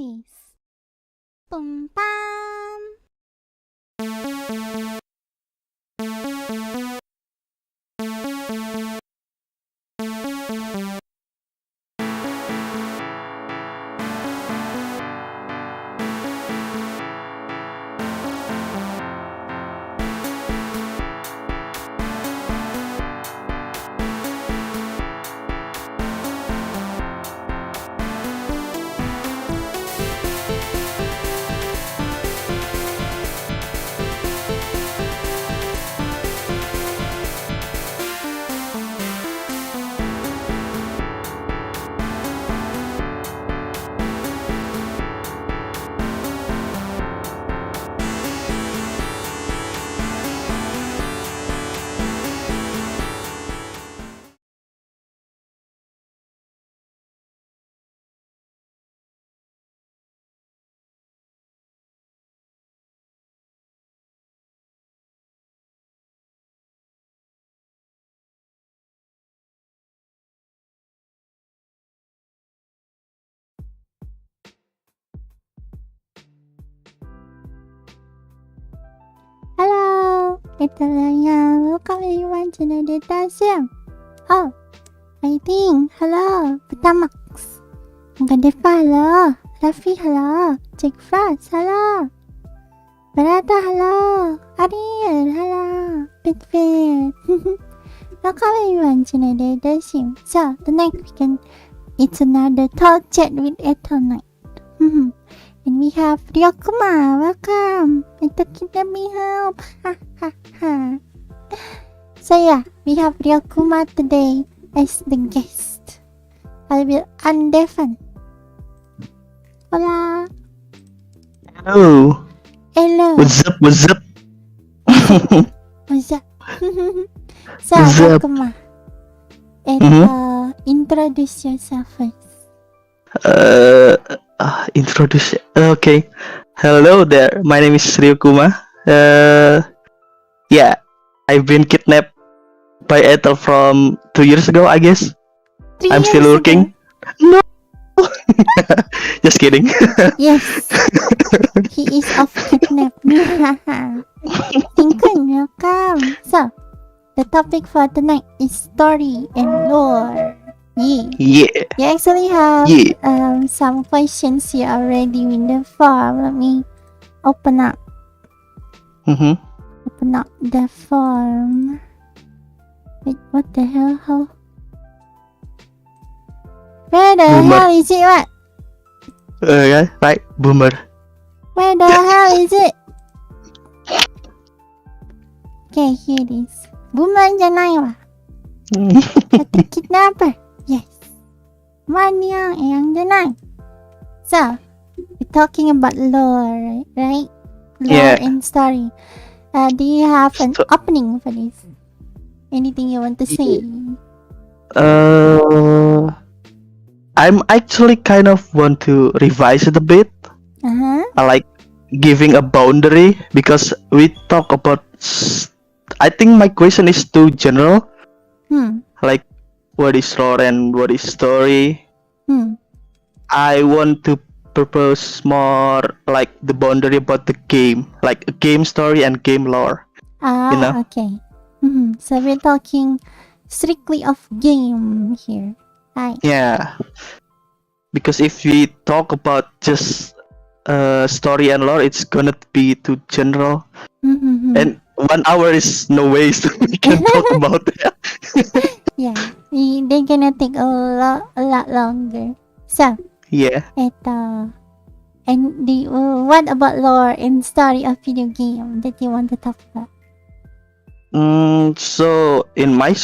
this. Boom bam. Hello, Ethel here. Welcome everyone to the data sim. Oh, I think. Hello, FANBOX. Gandefa, hello. Rafi, hello. Jake Frost, hello. Barata, hello. Ariel, hello. Bitfit. Welcome everyone to the data sim. So, tonight it's another talk chat with Ethel night. And we have Ryokuma, welcome! Ito let me help! Ha ha ha! So yeah, we have Ryokuma today as the guest. I will undeafen. Hola! Hello. Hello! What's up? What's up? What's up? So, What's up? Ryokuma. Introduce yourself first. Introduce. Okay. Hello there. My name is Ryokuma. Yeah, I've been kidnapped by Ethel from 2 years ago, I guess. 3 I'm still years looking. ago. No. Just kidding. Yes, he is off kidnapped. Thinking, welcome. So, the topic for tonight is story and lore. Yeah. Yeah. You actually have Yeah. some questions here already in the form. Let me open up the form. Wait, what the hell? How? Where the Boomer. hell is it? What? Yeah, right. Boomer. Where the hell is it? Okay, here it is. Boomer jangan. Kata kidnapper. Yes. Mana yang jangan. So, we're talking about lore, right? Lore Yeah. and story. Do you have an opening for this? Anything you want to say? I'm actually kind of want to revise it a bit. I like giving a boundary because we talk about. I think my question is too general. Like, what is lore and what is story? I want to propose more like the boundary about the game, like a game story and game lore. You know? Okay. So we're talking strictly of game here. Right. Yeah. Because if we talk about just story and lore, it's gonna be too general. And 1 hour is no ways we can talk about that. Yeah, they're gonna take a lot longer. So, Yeah. And what about lore and story of video game that you want to talk about? So in my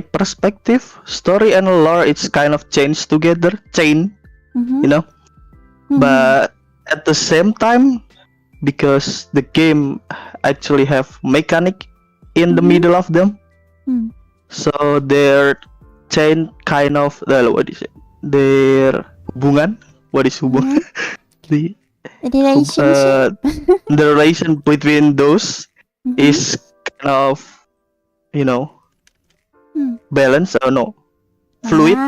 perspective, story and lore it's kind of chain, you know. But at the same time, because the game actually have mechanic in the middle of them, so their chain kind of what is it? Their hubungan. What is hubungan? The relationship. The relation between those is kind of, you know, balanced or no, fluid.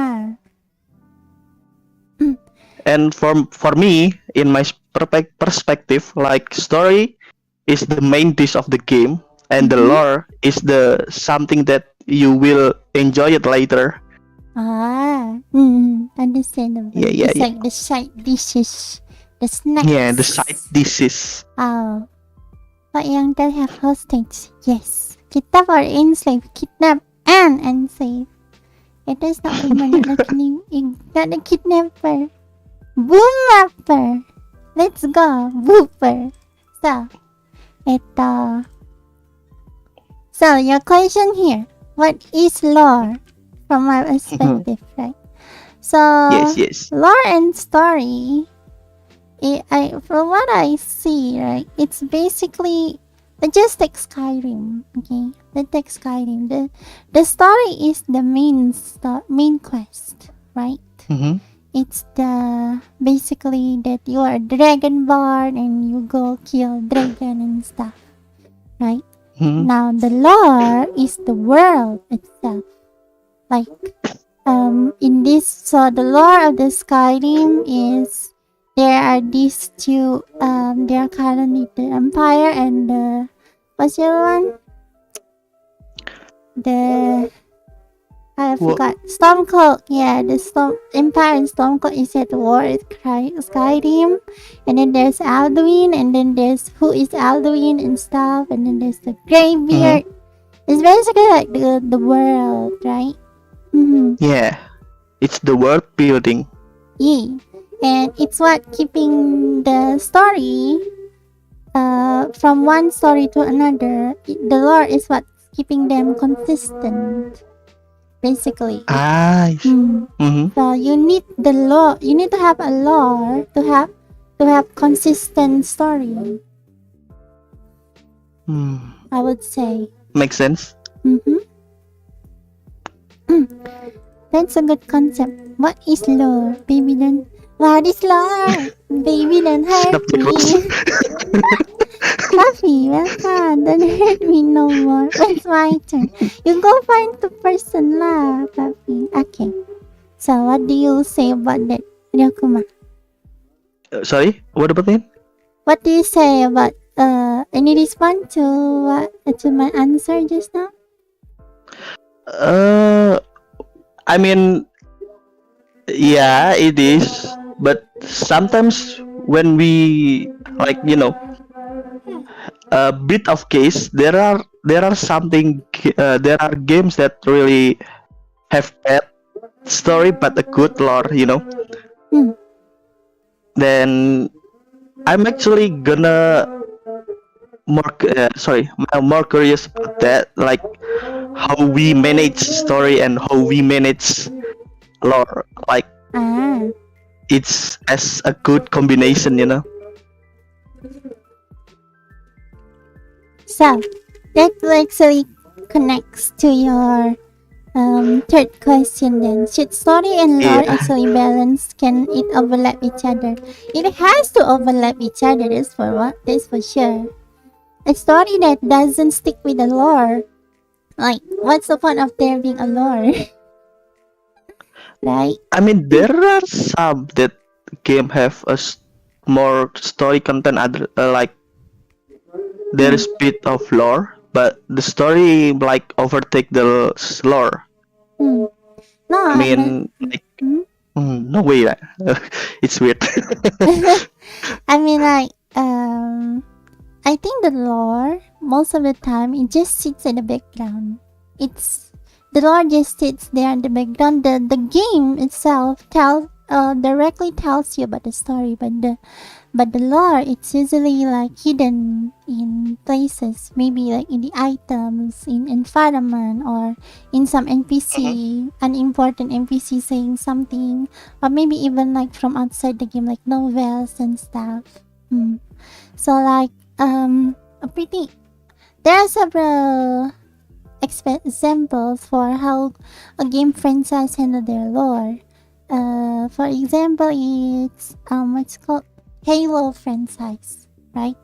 And for me, in my perspective, like story is the main dish of the game, and the lore is the something that you will enjoy it later. Understandable. Yeah. It's like the side dishes, the snacks. Yeah, the side dishes. Oh, but yang that have hostage. Yes, kita for enslave, kidnap and enslave. It is not women, not the kidnapper. Boomapper. Let's go, booper. So your question here, what is lore from my perspective, right? So Yes. lore and story, from what I see, right, it's basically just take Skyrim, okay? Let's take Skyrim. The story is the main quest, right? It's the basically that you are a dragonborn and you go kill dragon and stuff, right? Now the lore is the world itself, like in this. So the lore of the Skyrim is there are these two. They are currently the Empire and the what's the other one? I forgot. Stormcloak. Yeah, the Empire and Stormcloak is at war at Skyrim. And then there's Alduin, and then there's who is Alduin and stuff, and then there's the Greybeard. It's basically like the world, right? Yeah, it's the world building. Yeah, and it's what keeping the story from one story to another. The lore is what keeping them consistent. Basically. So you need the lore. You need to have a lore to have consistent story. I would say. Makes sense. That's a good concept. What is lore, baby? Then what is lore, baby? Then hurt me. Fluffy, welcome. Don't hurt me no more. It's my turn. You go find the person lah, Fluffy. Okay. So what do you say about that, Ryokuma? Sorry, what about it? What do you say about any response to my answer just now? I mean, yeah, it is. But sometimes when we a bit of case, there are games that really have bad story but a good lore, Then I'm actually gonna more curious about that, like how we manage story and how we manage lore, like it's as a good combination, So that actually connects to your third question then. Should story and lore actually balance? Can it overlap each other? It has to overlap each other, that's for sure. A story that doesn't stick with the lore, like, what's the point of there being a lore? Right? I mean, there are some that game have more story content, other like there is bit of lore, but the story like overtake the lore. No, I mean, no way. It's weird. I mean, like, I think the lore most of the time it just sits in the background. The lore just sits there in the background. The game itself directly tells you about the story, but the lore, it's usually like hidden in places, maybe like in the items, in environment, or in some NPC, an important NPC saying something, or maybe even like from outside the game, like novels and stuff. So like there are several examples for how a game franchise handle their lore. For example, it's what's called Halo franchise, right?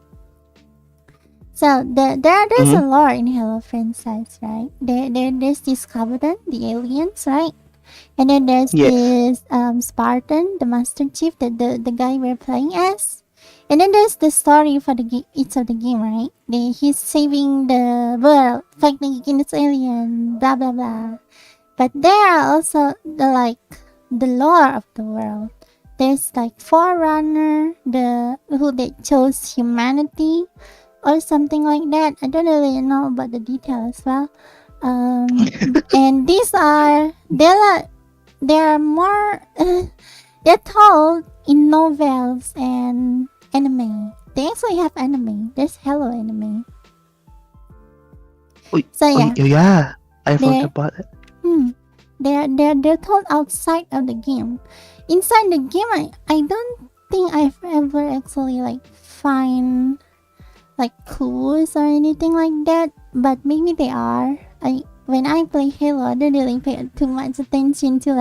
So there's a lore in Halo franchise, right? There's this Covenant, the aliens, right? And then there's Yes. this Spartan, the Master Chief, the guy we're playing as. And then there's the story for each of the game, right? He's saving the world, fighting against alien, blah blah blah. But there are also the lore of the world. There's like Forerunner, who they chose humanity, or something like that. I don't really know about the detail as well. And they're more they're told in novels and anime. They actually have anime. There's Hello anime. So yeah, I forgot about it. They're told outside of the game. Inside the game, I don't think I've ever actually find clues or anything like that. But maybe they are. When I play Halo, I don't really pay too much attention to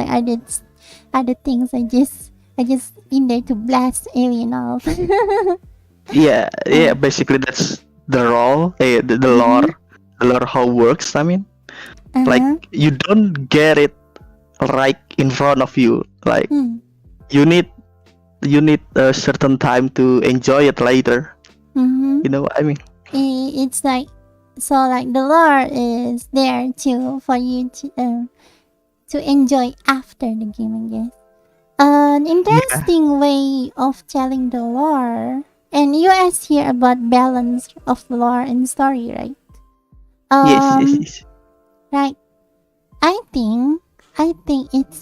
other things. I just in there to blast alien off. Yeah, basically that's the role, the lore how it works. I mean, like you don't get it right in front of you. Like you need a certain time to enjoy it later. You know what I mean? It's the lore is there too for you to enjoy after the game, I guess. An interesting way of telling the lore, and you asked here about balance of lore and story, right? Yes. Right. I think it's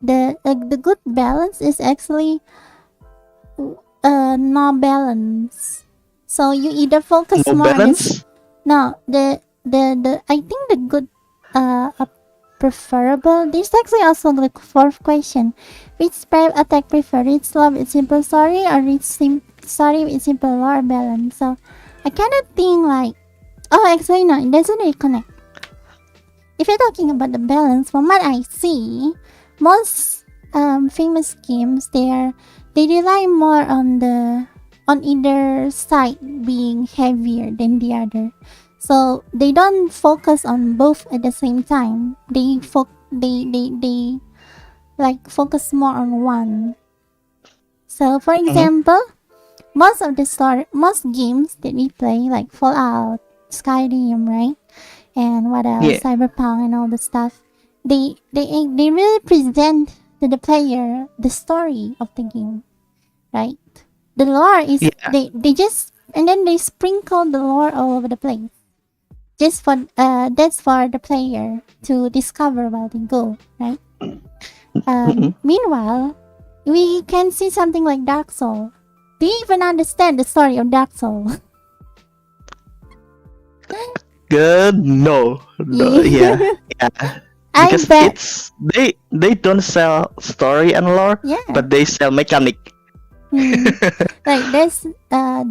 the good balance is actually no balance. So you either focus No more balance? on the I think the good preferable. There's actually also the fourth question: which attack prefer? Rich love with simple story or rich story with simple lore balance? So I kind of think actually no, it doesn't really connect. If you're talking about the balance, from what I see, most famous games they rely more on either side being heavier than the other. So they don't focus on both at the same time. They focus more on one. So for example, most games that we play, like Fallout, Skyrim, right? And what else? Yeah. Cyberpunk and all the stuff. They really present to the player the story of the game, right? The lore is they just and then they sprinkle the lore all over the place. Just for that's for the player to discover while they go, right? Meanwhile, we can see something like Dark Souls. Do you even understand the story of Dark Souls? Good. No. Yeah. Because it's they don't sell story and lore, but they sell mechanic. Like there's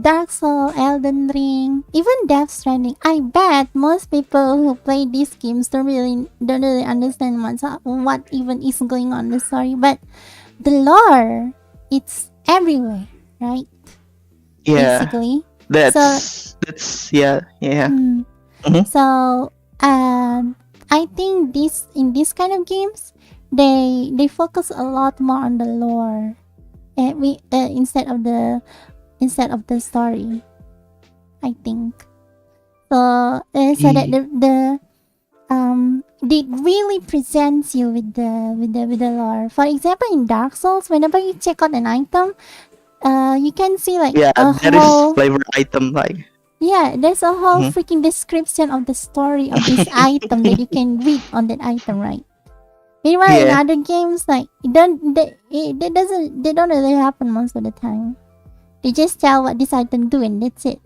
Dark Souls, Elden Ring, even Death Stranding. I bet most people who play these games don't really understand what even is going on in the story. But the lore, it's everywhere, right? Yeah. Basically. That's yeah. So I think in this kind of games, they focus a lot more on the lore, instead of the story. I think so. So that the it really presents you with the lore. For example, in Dark Souls, whenever you check out an item, you can see there is flavor item there's a whole freaking description of the story of this item that you can read on that item, right? Meanwhile, in other games, they don't really happen most of the time. They just tell what this item do and that's it,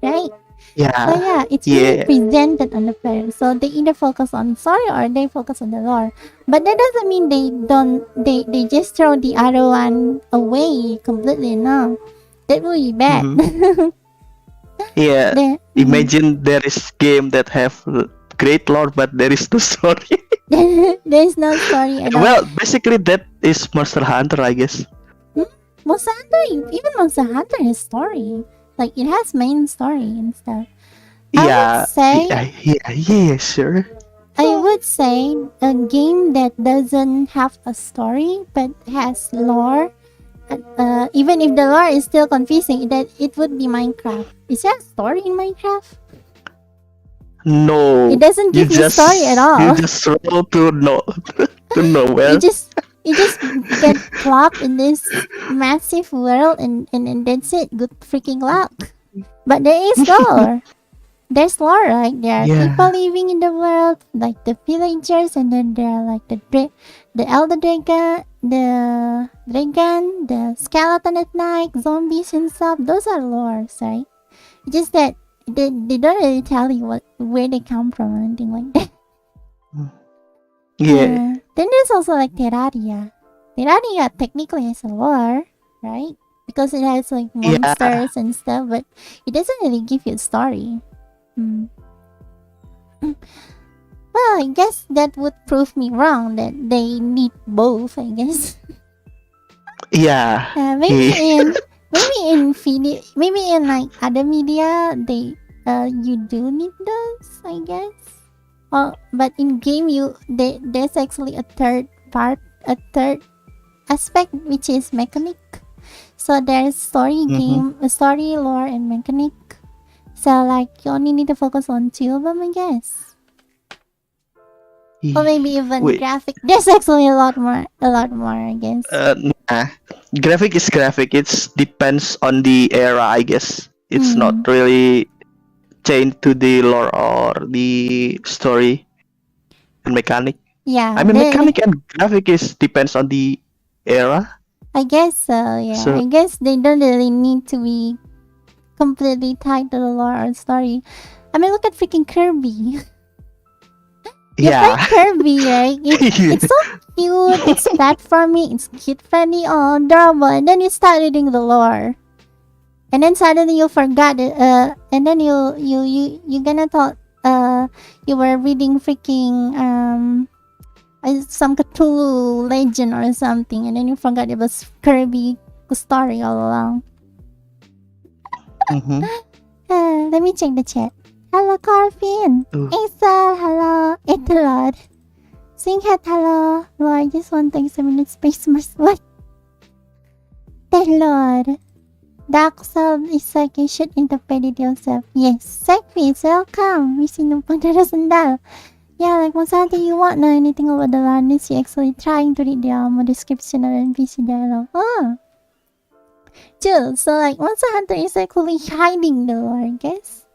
right? Yeah. So it's really presented on the player. So they either focus on story or they focus on the lore. But that doesn't mean they just throw the other one away completely. No, that would be bad. Imagine there is game that have great lore but there is no story. There's no story at all. Well, basically that is Monster Hunter, I guess. Monster Hunter has story. Like it has main story and stuff. I would say sure. I would say a game that doesn't have a story but has lore. Even if the lore is still confusing, that it would be Minecraft. Is there a story in Minecraft? No. It doesn't give you story at all. You just roll to nowhere. You just get plopped in this massive world and that's it. Good freaking luck. But there is lore. There's lore, right? There are people living in the world, like the villagers, and then there are like the elder dragon, the skeleton at night, zombies and stuff. Those are lores, right? Just that they don't really tell you where they come from or anything like that. Yeah. Then there's also like Terraria. Terraria technically has a lore, right? Because it has like monsters and stuff, but it doesn't really give you a story. Well, I guess that would prove me wrong that they need both, I guess. Yeah. Maybe in like other media they you do need those, I guess. But in game there's actually a third aspect, which is mechanic. So there's story story, lore, and mechanic. So like you only need to focus on 2 of them, I guess. Or maybe even graphic. There's actually a lot more, I guess. Graphic is graphic. It depends on the era, I guess. It's not really chained to the lore or the story and mechanic. Yeah. I mean, mechanic and graphic depends on the era. I guess so, yeah. So, I guess they don't really need to be completely tied to the lore or story. I mean, look at freaking Kirby. You play Kirby, right? It's so cute, it's platformy, it's kid-friendly, adorable, and then you start reading the lore. And then suddenly you forgot it, and then you gonna thought you were reading freaking some Cthulhu legend or something, and then you forgot it was Kirby story all along. Let me check the chat. Hello, Carfin. Ethel, hello. Ethel. Singhat, hello. Lord, just 1.7 minutes space must what? Lord. Dark Soul is like you should interpret it yourself. Yes, Sekvis, welcome. We see no sandal. Yeah, like once you want know anything about the landless, you actually trying to read the description or NPC dialogue. Oh. Chill, so like Monster Hunter is actually hiding the lore, I guess.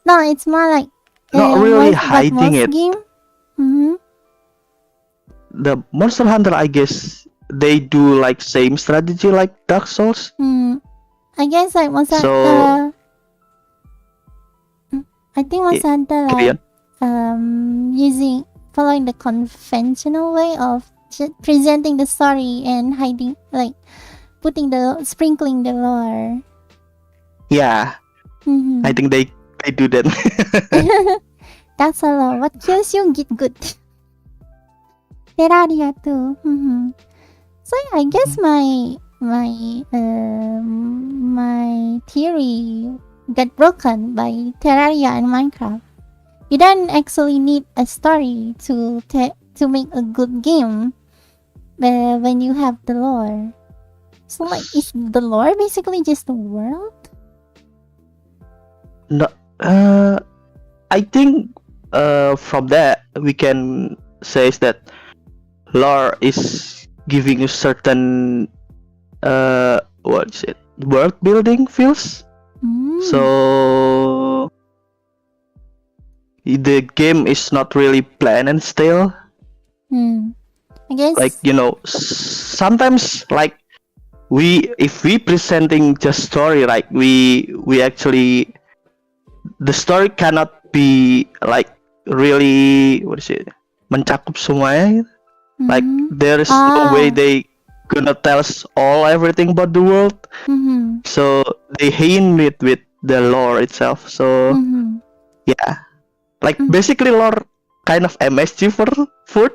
No, it's more like not really hiding it. Game. The Monster Hunter, I guess, they do like same strategy like Dark Souls. I guess like Monster Hunter. I think Monster Hunter like following the conventional way of presenting the story and hiding, like sprinkling the lore. Yeah, I think they do that. That's a lot. What kills you get good. Terraria too. So yeah, I guess my theory got broken by Terraria and Minecraft. You don't actually need a story to make a good game when you have the lore. So like, is the lore basically just the world? No, I think from that we can say that lore is giving you certain world building feels. So the game is not really plain and stale. I guess like sometimes like if we presenting just story, like we actually the story cannot be like really mencakup semuanya. Like there is no way they gonna tell us everything about the world. So they hint it with the lore itself. So yeah, like basically lore kind of MSG for food.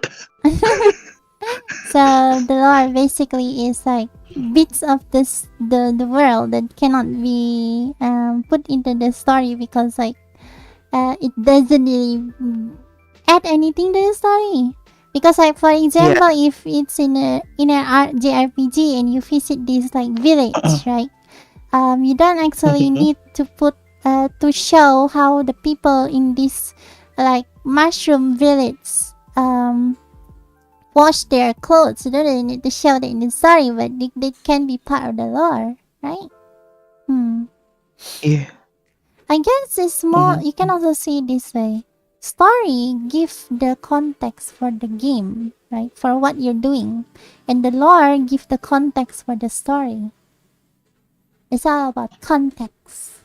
So the lore basically is like bits of the world that cannot be put into the story because like it doesn't really add anything to the story. Because like for example, if it's in a JRPG and you visit this like village, right? You don't actually need to put to show how the people in this like mushroom village wash their clothes. You don't need to show that in the story, but they can be part of the lore, right? Yeah. I guess it's more. You can also see it this way. Story give the context for the game, right? For what you're doing, and the lore give the context for the story. It's all about context.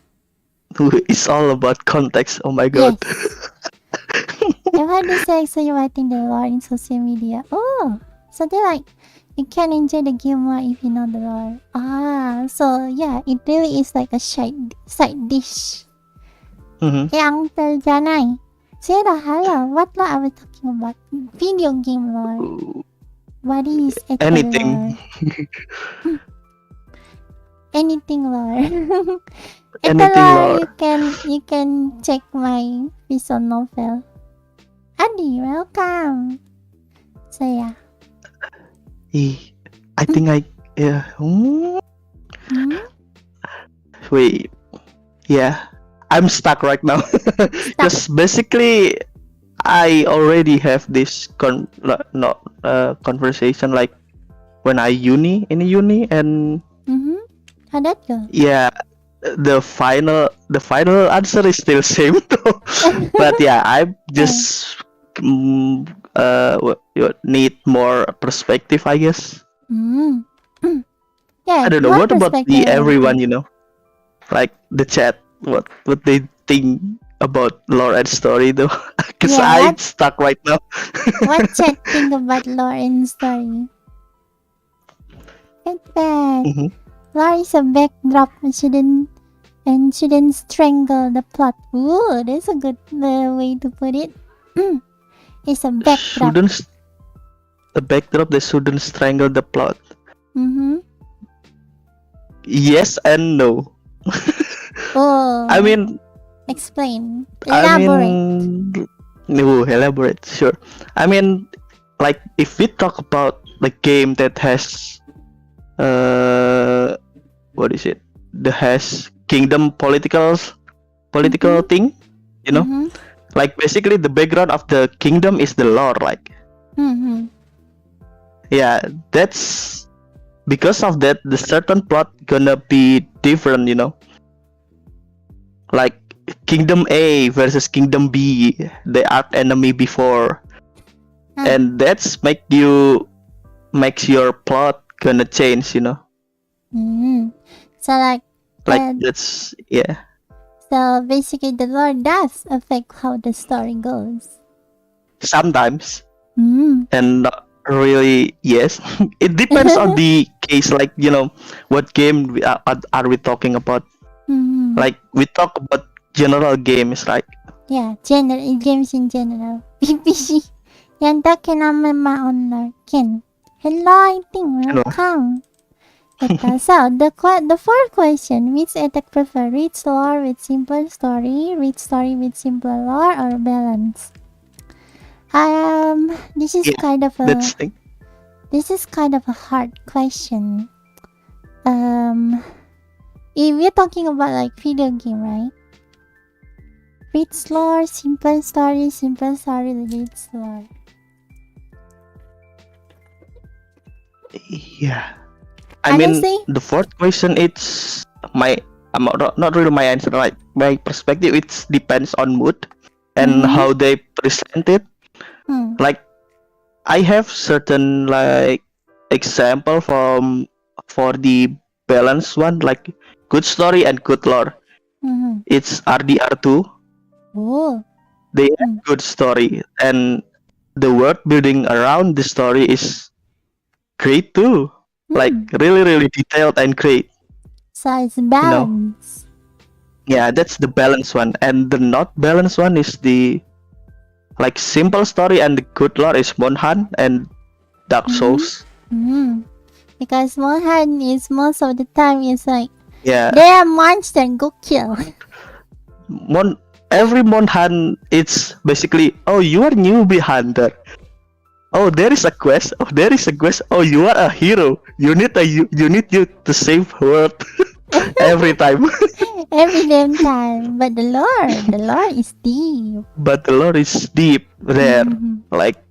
It's all about context. Oh my god. Yes. I've had this actually writing the lore in social media. Oh, so they're like, you can enjoy the game more if you know the lore. So yeah, it really is like a side dish. Hey, Uncle Janai. Say the hello. What lore are we talking about? Video game lore. What is it? Anything. Anything lore. Anything lore. You can check my visual novel. Adi, welcome. So yeah. I think Wait. Yeah. I'm stuck right now. Because basically I already have this conversation like when I in uni and how'd that go? Yeah, the final answer is still same though. But yeah, I just you need more perspective, I guess. Yeah, I don't know. What about everyone? Like the chat, what they think about lore and story though? Because I'm stuck right now. What chat think about lore and story? Feedback. Lore is a backdrop and shouldn't strangle the plot. Ooh, that's a good way to put it. It's a backdrop. The backdrop that shouldn't strangle the plot. Yes and no. Oh. I mean, explain. Elaborate. Elaborate. Sure. I mean, like if we talk about the game that has what is it? That has kingdom political thing, like basically the background of the kingdom is the lore, like. Yeah, that's because of that the certain plot gonna be different, like Kingdom A versus Kingdom B, the arch enemy before, and that's makes your plot gonna change, So like that's so basically the lore does affect how the story goes sometimes, and not really. Yes. It depends on the case, like what game are we talking about. Like we talk about general games, right? Yeah, games in general. PPC. Yanda kinamama on Ken. Hello, I think welcome. So the fourth question: which attack prefer? Rich lore with simple story, rich story with simple lore, or balance? This is kind of a hard question. If we're talking about like video game, right? Rich lore, simple story, rich lore. Yeah. I mean, the fourth question, it's not really my answer. Like my perspective, it depends on mood and how they present it. Like I have certain like example for the balanced one, like good story and good lore. It's RDR2. Oh. They have good story, and the world building around the story is great too. Like really detailed and great. So it's balanced. Yeah, that's the balanced one, and the not balanced one is the like simple story and the good lore is Monhan and Dark Souls. Because Monhan is most of the time is like they are monster, go kill. every Monhan, it's basically, oh, you are newbie hunter. Oh, there is a quest. Oh, there is a quest. Oh, you are a hero. You need you to save world every time. Every damn time. But the lore is deep. But the lore is deep there. Like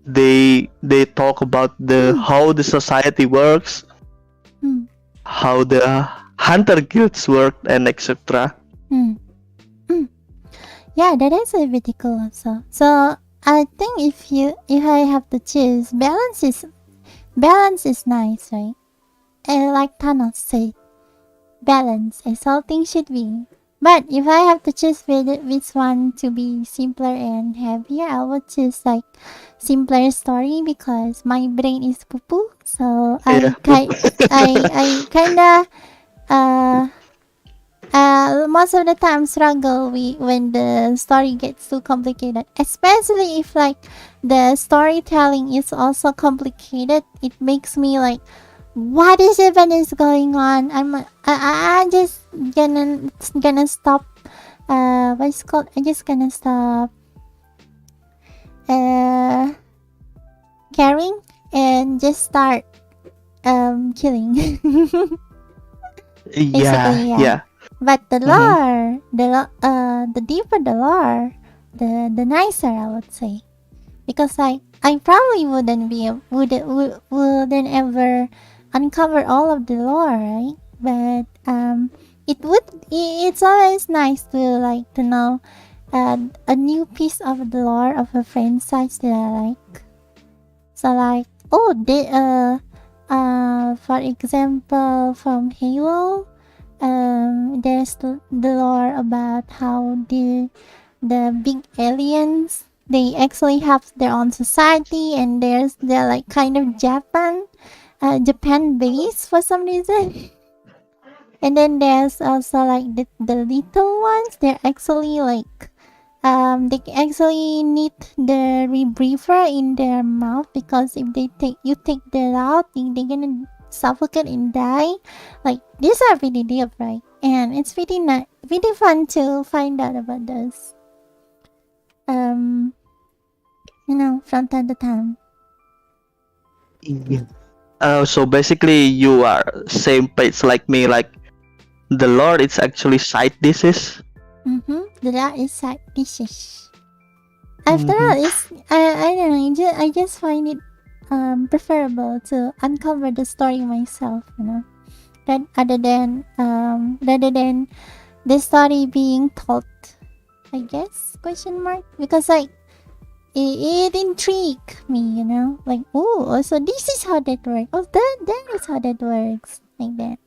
they talk about how the society works, how the hunter guilds work, and etc. Yeah, that is a pretty cool also. So I think if I have to choose, balance is nice, right? And like Thanos said, balance is all things should be. But if I have to choose which one to be simpler and heavier, I would choose like simpler story because my brain is poo poo. So I kinda most of the time struggle when the story gets too complicated, especially if like the storytelling is also complicated. It makes me like, what is going on? I'm just gonna stop. What's it called? I'm just gonna stop caring and just start killing. Yeah. But the lore, the deeper the lore, the nicer I would say, because I probably wouldn't ever uncover all of the lore, right? But it's always nice to know a new piece of the lore of a franchise that I like. So like, for example, from Halo, there's the lore about how the big aliens, they actually have their own society, and they're like kind of Japan base for some reason. And then there's also like the little ones. They're actually like they actually need the rebreather in their mouth, because if you take that out, they're gonna suffocate and die. Like, these are pretty deep, right? And it's pretty fun to find out about this. From time to time. So basically, you are same page like me. Like, the lore is actually side dishes. The lore is side dishes. After all, it's I don't know. I just find it preferable to uncover the story myself, rather than the story being told, I guess, question mark, because like it intrigued me, like, oh, so this is how that works. Oh, that is how that works, like that.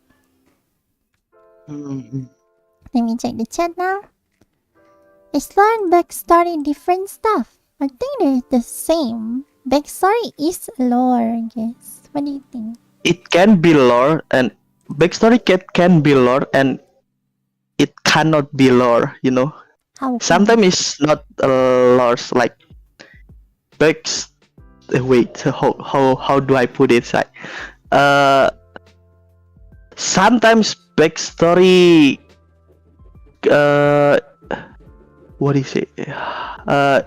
Let me check the chat now. Is lore and backstory different stuff? I think they're the same. Backstory is lore, I guess. What do you think? It can be lore, and backstory can be lore, and it cannot be lore. How? Sometimes it's not lore. Like wait, how do I put it? Like, sometimes backstory. What is it?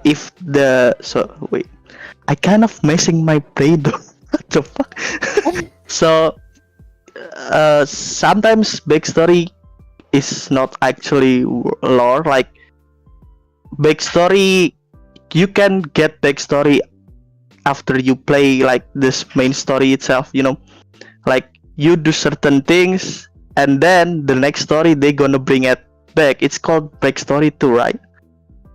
If the wait. I kind of messing my brain though. What the fuck? So sometimes backstory is not actually lore. Like, backstory, you can get backstory after you play like this main story itself. Like, you do certain things, and then the next story they gonna bring it back. It's called backstory too, right?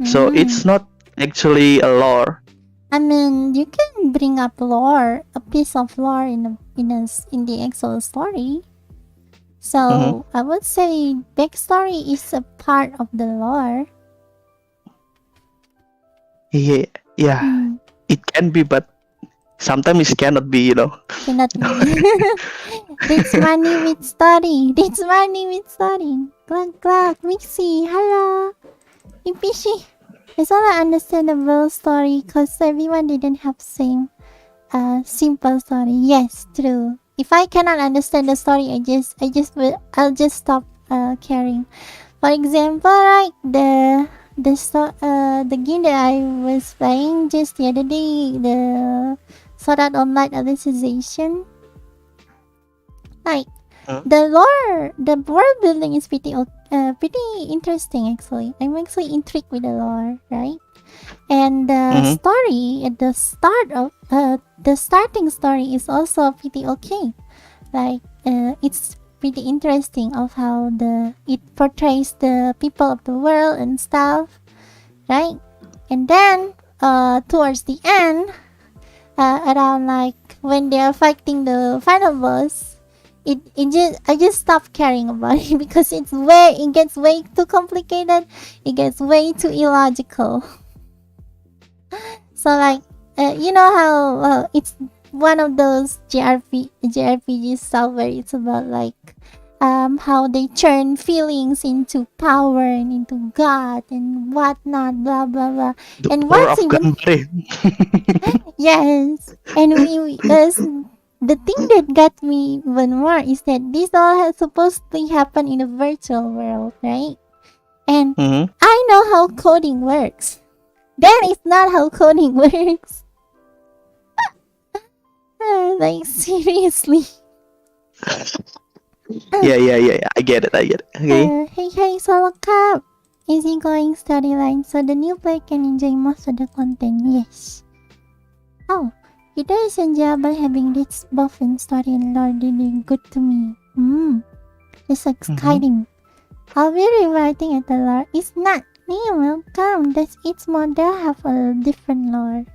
So it's not actually a lore. I mean, you can bring up lore, a piece of lore in the actual story. So I would say backstory is a part of the lore. Yeah. It can be, but sometimes it cannot be. Cannot be. That's money with story. Clap, Mixie, hello. Ipishi. It's not an understandable story because everyone didn't have same simple story. Yes, true. If I cannot understand the story, I'll just stop caring. For example, like the game that I was playing just the other day, the Sword Art Online Alicization. Like the lore, the world building is pretty interesting actually. I'm actually intrigued with the lore, right? And the story at the start of the starting story is also pretty okay. Like it's pretty interesting of how it portrays the people of the world and stuff, right? And then towards the end, around like when they are fighting the final boss, I just stopped caring about it because it gets way too complicated. It gets way too illogical. So like you know how it's one of those JRPG stuff where it's about like how they turn feelings into power and into God and whatnot, blah blah blah. The And power what's of even yes, and the thing that got me even more is that this all has supposedly happened in a virtual world, right? And I know how coding works. That is not how coding works. Like seriously. Yeah. I get it. Okay. Hey, Solo Cup. Easygoing storyline, so the new player can enjoy most of the content. Yes. Oh, you do a job by having this buff in story and lore really good to me. It's exciting. I'll be rewriting it a lore. It's not. Yeah, welcome. That's its model have a different lore.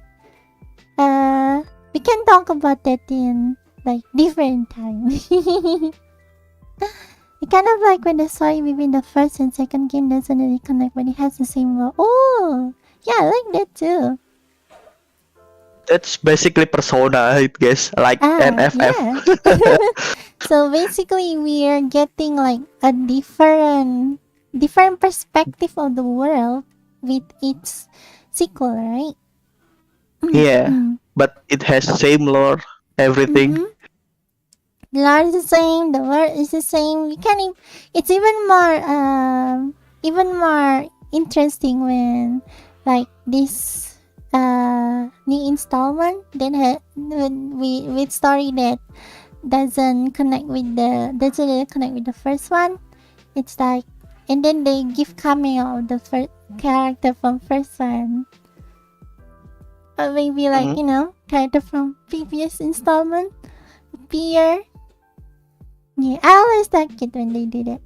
We can talk about that in like different time. It kind of like when the story between the first and second game doesn't really connect, but it has the same lore. Oh, yeah, I like that too. That's basically Persona, I guess, like NFF. Yeah. So basically, we are getting like a different perspective of the world with its sequel, right? Yeah, but it has same lore, everything. The lore is the same, the word is the same. It's even more interesting when like this new installment with story that doesn't connect with the first one. It's like, and then they give cameo of the first character from first one, or maybe like character from previous installment appear. Yeah, I always like it when they did it.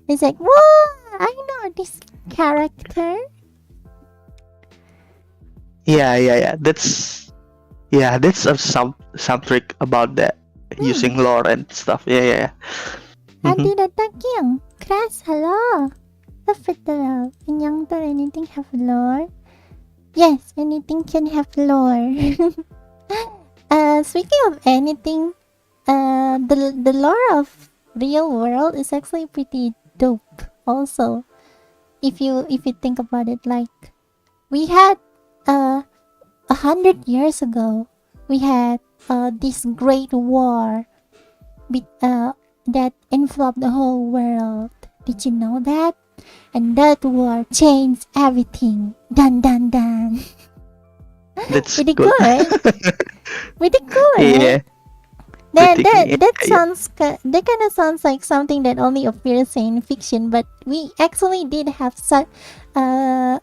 It's like, whoa, I know this character. Yeah. That's some trick about that using lore and stuff. Yeah. Adi Datakiyang, Crass, hello. Love it, love. In Youngter, anything have lore? Yes, anything can have lore. Speaking of anything, the lore of real world is actually pretty dope. Also, if you think about it, like we had 100 years ago, we had this great war that enveloped the whole world. Did you know that? And that war changed everything. Dun dun dun. That's pretty good. cool, right? Pretty cool, right? That kind of sounds like something that only appears in fiction, but we actually did have such a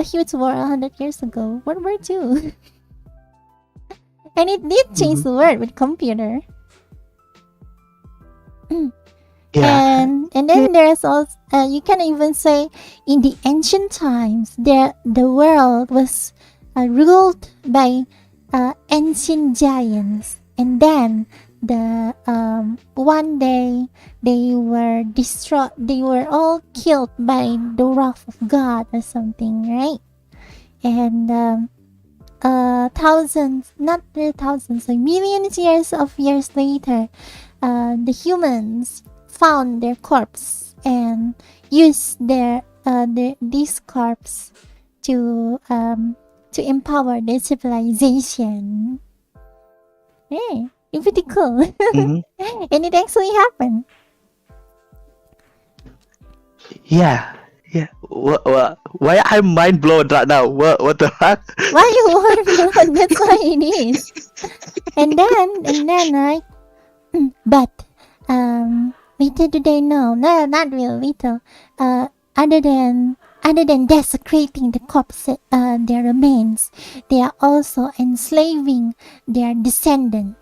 huge war 100 years ago. World War II. And it did change the world with computer. Yeah. And then there's also you can even say in the ancient times the world was ruled by ancient giants, and then one day they were destroyed. They were all killed by the wrath of God or something, right? And thousands, not really thousands, like millions years later, the humans found their corpse and used this corpse to empower their civilization. Hey, it's pretty cool. And it actually happened. Yeah. Why I'm mind blown right now? What the heck? Why you want? That's why it is. And then like, but little do they know, no, not real little. Other than desecrating the corpse, their remains, they are also enslaving their descendant,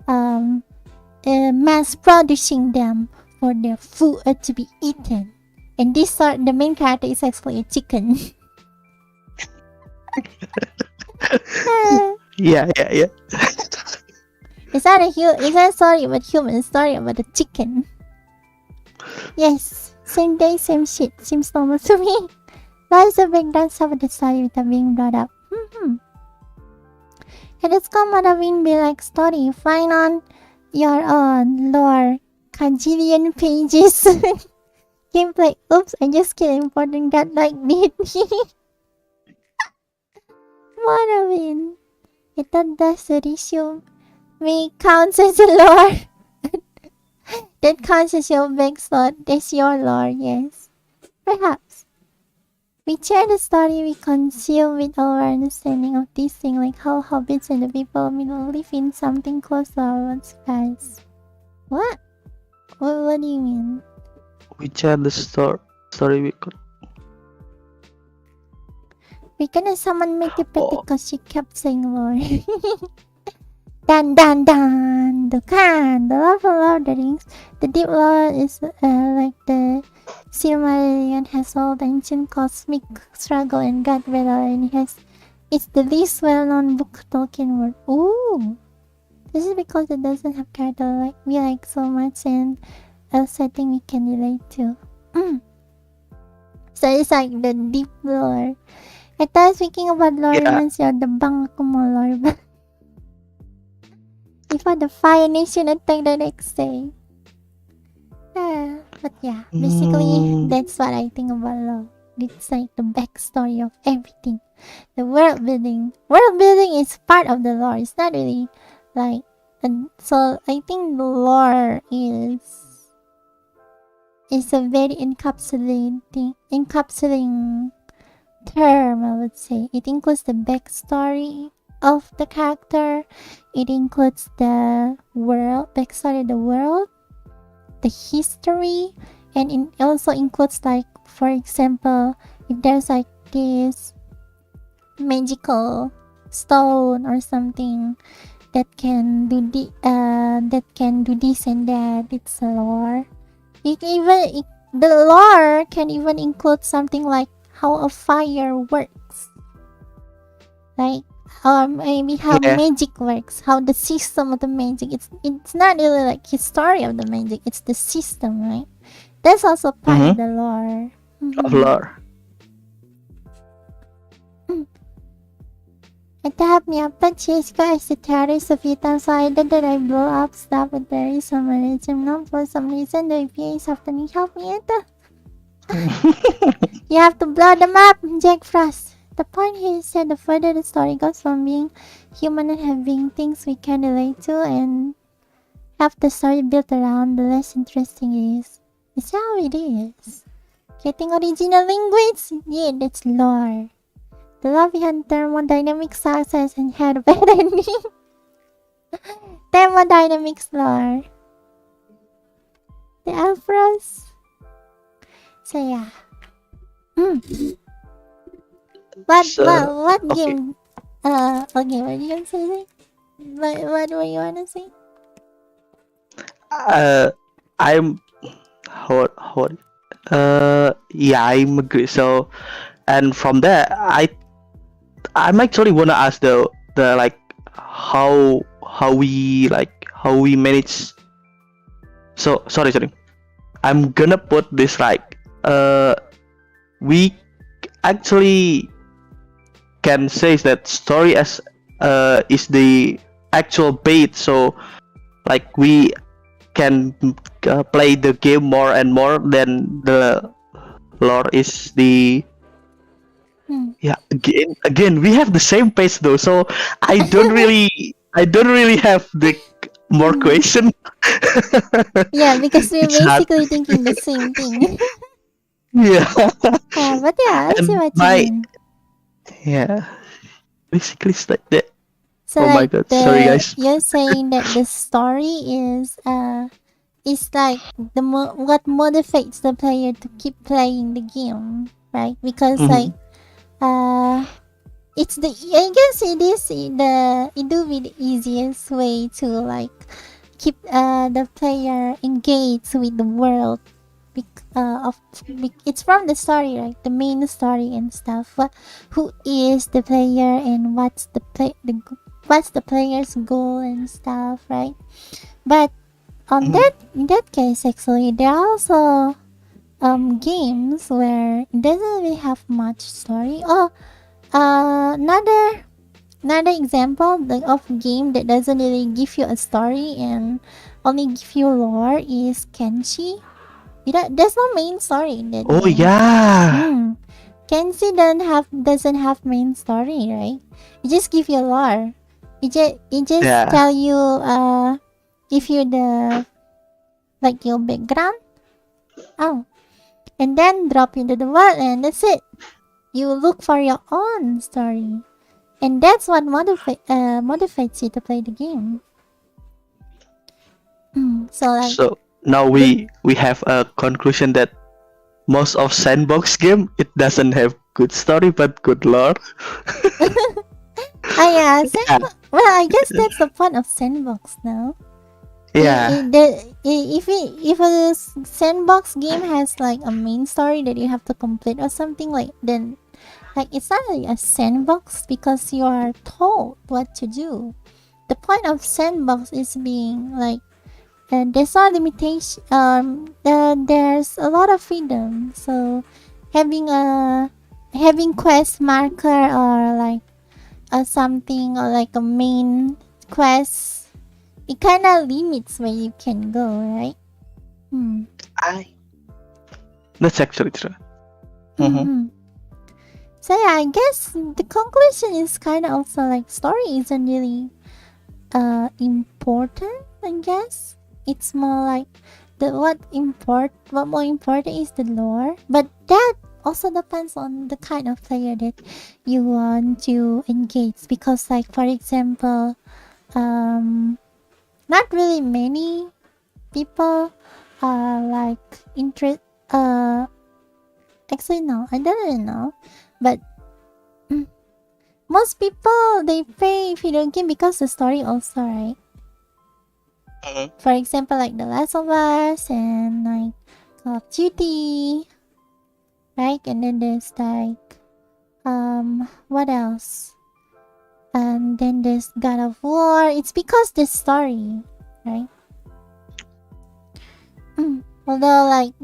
mass producing them for their food to be eaten. And the main character is actually a chicken. Yeah. It's not a story about human, it's a story about a chicken. Yes, same day, same shit. Seems normal to me. Lots of breakdowns of the story without being brought up. And it's common to be like story. Find on your own lore. Kajillion pages. Gameplay. Oops, I just keep importing that like me. What I mean? It does the resume. Me counts as a lore. That counts as your big slot. That's your lore, yes. Perhaps. We share the story we consume with our understanding of this thing, like how hobbits and the people will live in something close to our own skies. What? What do you mean? We share the story we could. We gonna summon Mickey because she kept saying lore. Dun dun dun! The love of Lord of the Rings. The deep lore is like the Silmarillion has all the ancient cosmic struggle and god battle, and it's the least well-known book Tolkien wrote. Ooh! This is because it doesn't have character like we like so much and a setting we can relate to. So it's like the deep lore. At times speaking about lore reminds you of the Bangkumo lore, but before the Fire Nation attacked the next day. But yeah, basically that's what I think about lore. It's like the backstory of everything. The world building. World building is part of the lore. It's not really like, so I think the lore is a very encapsulating term, I would say. It includes the backstory of the character. It includes the world, backstory of the world, the history, and it also includes, like, for example, if there's like this magical stone or something that can do this and that, it's a lore. The lore can even include something like how a fire works, like maybe how magic works, how the system of the magic. It's not really like history of the magic, it's the system, right? That's also part of the lore. Of lore. It helped me up, but Chisco is the terrorist a few times, so I did that. I blow up stuff, but there is some reason. Not for some reason, the VAs have to help me at You have to blow them up, Jack Frost. The point here is that the further the story goes from being human and having things we can relate to and have the story built around, the less interesting it is. It's how it is. Getting original language? Yeah, that's lore. The love behind thermodynamic success and had a bad ending. Thermodynamics lore. The Alphros. So yeah. What game? Okay, what do you want to say? What do you want to say? Yeah, I'm agree. So, and from there, I'm actually wanna ask the like how we manage. So sorry. I'm gonna put this like we actually can say that story as is the actual bait. So like we can play the game more and more than the lore is the yeah. Again we have the same pace though, so I don't really have the more question. Yeah, because we're basically thinking the same thing. Yeah. Yeah, but yeah, I see And what you my mean. yeah, basically it's like that. So Oh my like god, sorry guys. you're saying that the story is like what motivates the player to keep playing the game, right? Because like Mhm. uh it's the I guess it is it do be the easiest way to like keep the player engaged with the world. It's from the story, right? The main story and stuff. Who is the player and what's the player's goal and stuff, right? But Mhm. in that case, actually, there are also games where it doesn't really have much story. Oh, another example of game that doesn't really give you a story and only give you lore is Kenshi. There's no main story in that Oh game. yeah. Hmm. Kenshi doesn't have main story, right? It just give you lore. It just Yeah. tell you if you the like your background. Oh, and then drop into the world and that's it. You look for your own story. And that's what motivates you to play the game. So like So now the we have a conclusion that most of sandbox game it doesn't have good story but good lore. yeah, Yeah. well, I guess that's the point of sandbox now. Yeah. If a sandbox game has like a main story that you have to complete or something like then like it's not really a sandbox because you are told what to do. The point of sandbox is being like there's no limitation. There's a lot of freedom. So having a having quest marker or like something or like a main quest, it kind of limits where you can go, right? Hmm. I That's actually true. Mhm. Mm-hmm. So yeah, I guess the conclusion is kind of also like story isn't really important. I guess it's more like what more important is the lore, but that also depends on the kind of player that you want to engage. Because like for example, not really many people are like interest. Actually no, I don't really know, but most people they play video game because the story also, right? Mhm. For example, like The Last of Us and like Call of Duty, right? And then there's like what else? And then there's God of War. It's because the story, right? Although like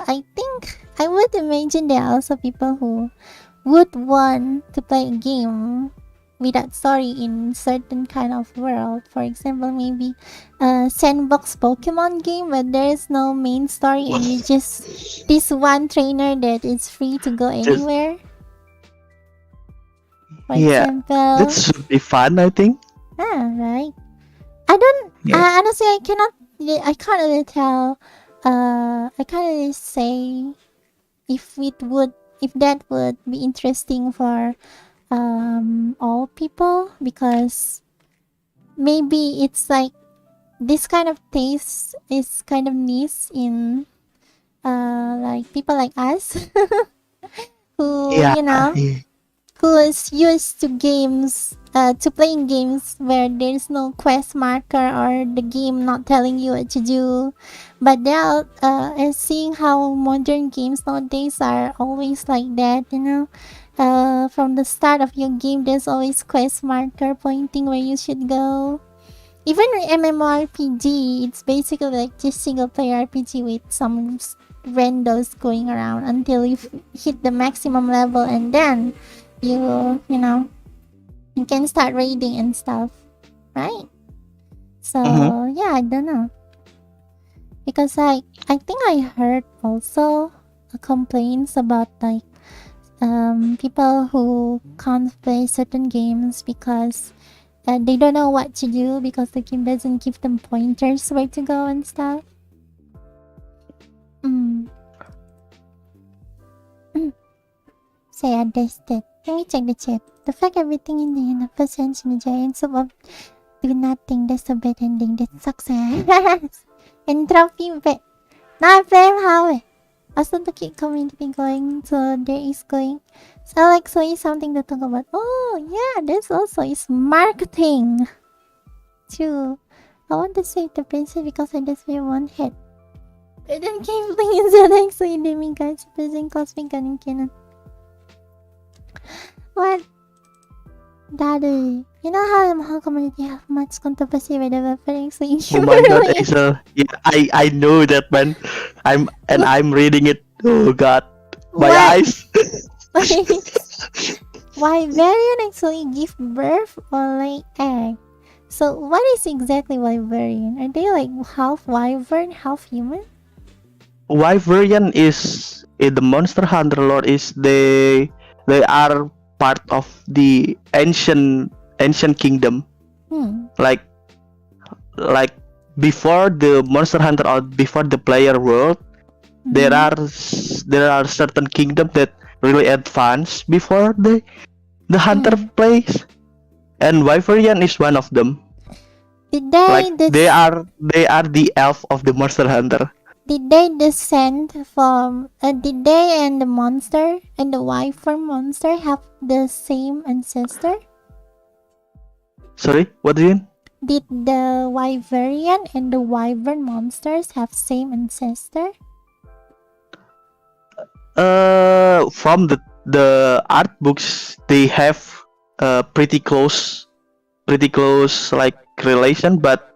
I think I would imagine there are also people who would want to play a game without story in certain kind of world. For example, maybe a sandbox Pokemon game where there is no main story and you just this one trainer that is free to go Just anywhere. For yeah. That example, should be fun, I think. right. I don't. Yeah. Honestly, I cannot. I can't really tell. I can't really say if if that would be interesting for all people because maybe it's like this kind of taste is kind of niche in like people like us who Yeah. Yeah. who is used to games to playing games where there's no quest marker or the game not telling you what to do. But now seeing how modern games nowadays are always like that, from the start of your game there's always quest marker pointing where you should go. Even with MMORPG, it's basically like just single player RPG with some randos going around until you hit the maximum level and then you can start raiding and stuff, right? Mhm. So yeah, I don't know because I think I heard also complaints about like people who can't play certain games because they don't know what to do because the game doesn't give them pointers where to go and stuff. Mm. say understood. Let me check the chat. The fact everything in the universe ends in a giant soup of do nothing. That's a bad ending. That sucks ass. Entropy bad. Now I blame how. Also to keep community going, so there is going. So like so is something to talk about. Oh yeah, this also is marketing. True. I want to save the princess because I just wear one head. And then came things that actually naming guys using cosmic gun cannon. What? Daddy, you know how the Mahal community have much controversy with the referring so Oh my god, Ethel. Yeah, I know that, man. I'm reading it. Oh god. My eyes. Wyverian actually give birth or lay egg. So what is exactly Wyverian? Are they like half wyvern, half human? Wyverian is in the Monster Hunter lore is they are part of the ancient kingdom. Like before the Monster Hunter or before the player world, there are certain kingdom that really advanced before the hunter plays, and Wyverian is one of them. They are the elf of the Monster Hunter. Did they descend from? Did they and the monster and the wyvern monster have the same ancestor? Sorry, what do you mean? Did the Wyverian and the wyvern monsters have same ancestor? From the art books, they have pretty close like relation, but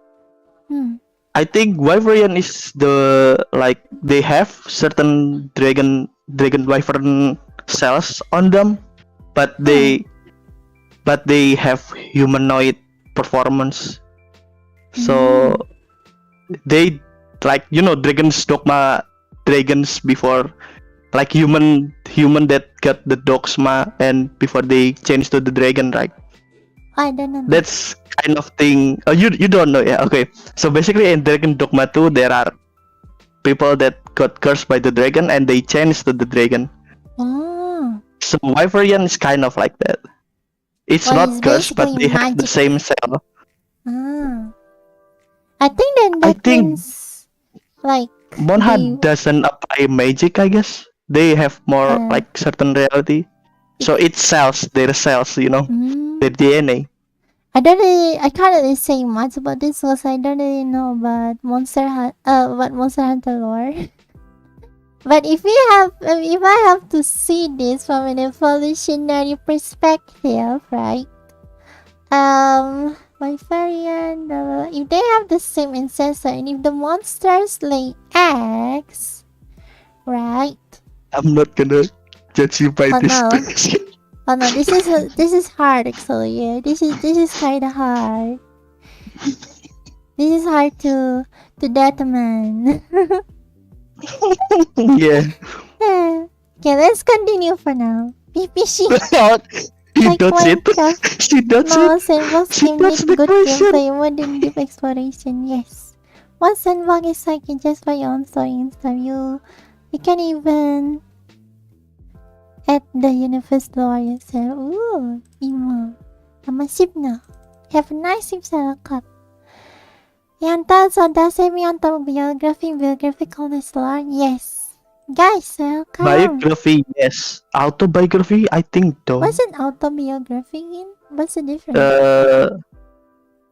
I think Wyverian is the like they have certain dragon wyvern cells on them, but they have humanoid performance. So they like dragons before, like human that got the dogma and before they changed to the dragon, right? I don't know. That's kind of thing. Oh, you don't know? Yeah, okay. So basically in Dragon Dogma 2, there are people that got cursed by the dragon and they changed to the dragon. Oh. So Wyverian is kind of like that. It's not cursed, but they have the same cell. I think then that means like Monha doesn't apply magic, I guess. They have more like certain reality. So it's cells, their cells, their DNA. I can't really say much about this because I don't really know about Monster Hunter lore. But if I have to see this from an evolutionary perspective, right? Wyverian, if they have the same ancestor and if the monsters lay eggs, right? I'm not gonna judge you by this. Oh no, this is hard actually. Yeah, this is kind of hard. This is hard to determine. Yeah. Okay, let's continue for now. PPC. She does it. She does it. Sandbox game needs good gameplay more than deep exploration. Yes. One sandbox is like just by your own story and stuff. You can even at the universe lore yourself. Ooh, emo. I'm a ship now. Have a nice ship cup. Yanta, so does it mean on top of biographical lore? Yes. Guys, welcome. Biography, yes. Autobiography, I think though. What's an autobiography in? What's the difference?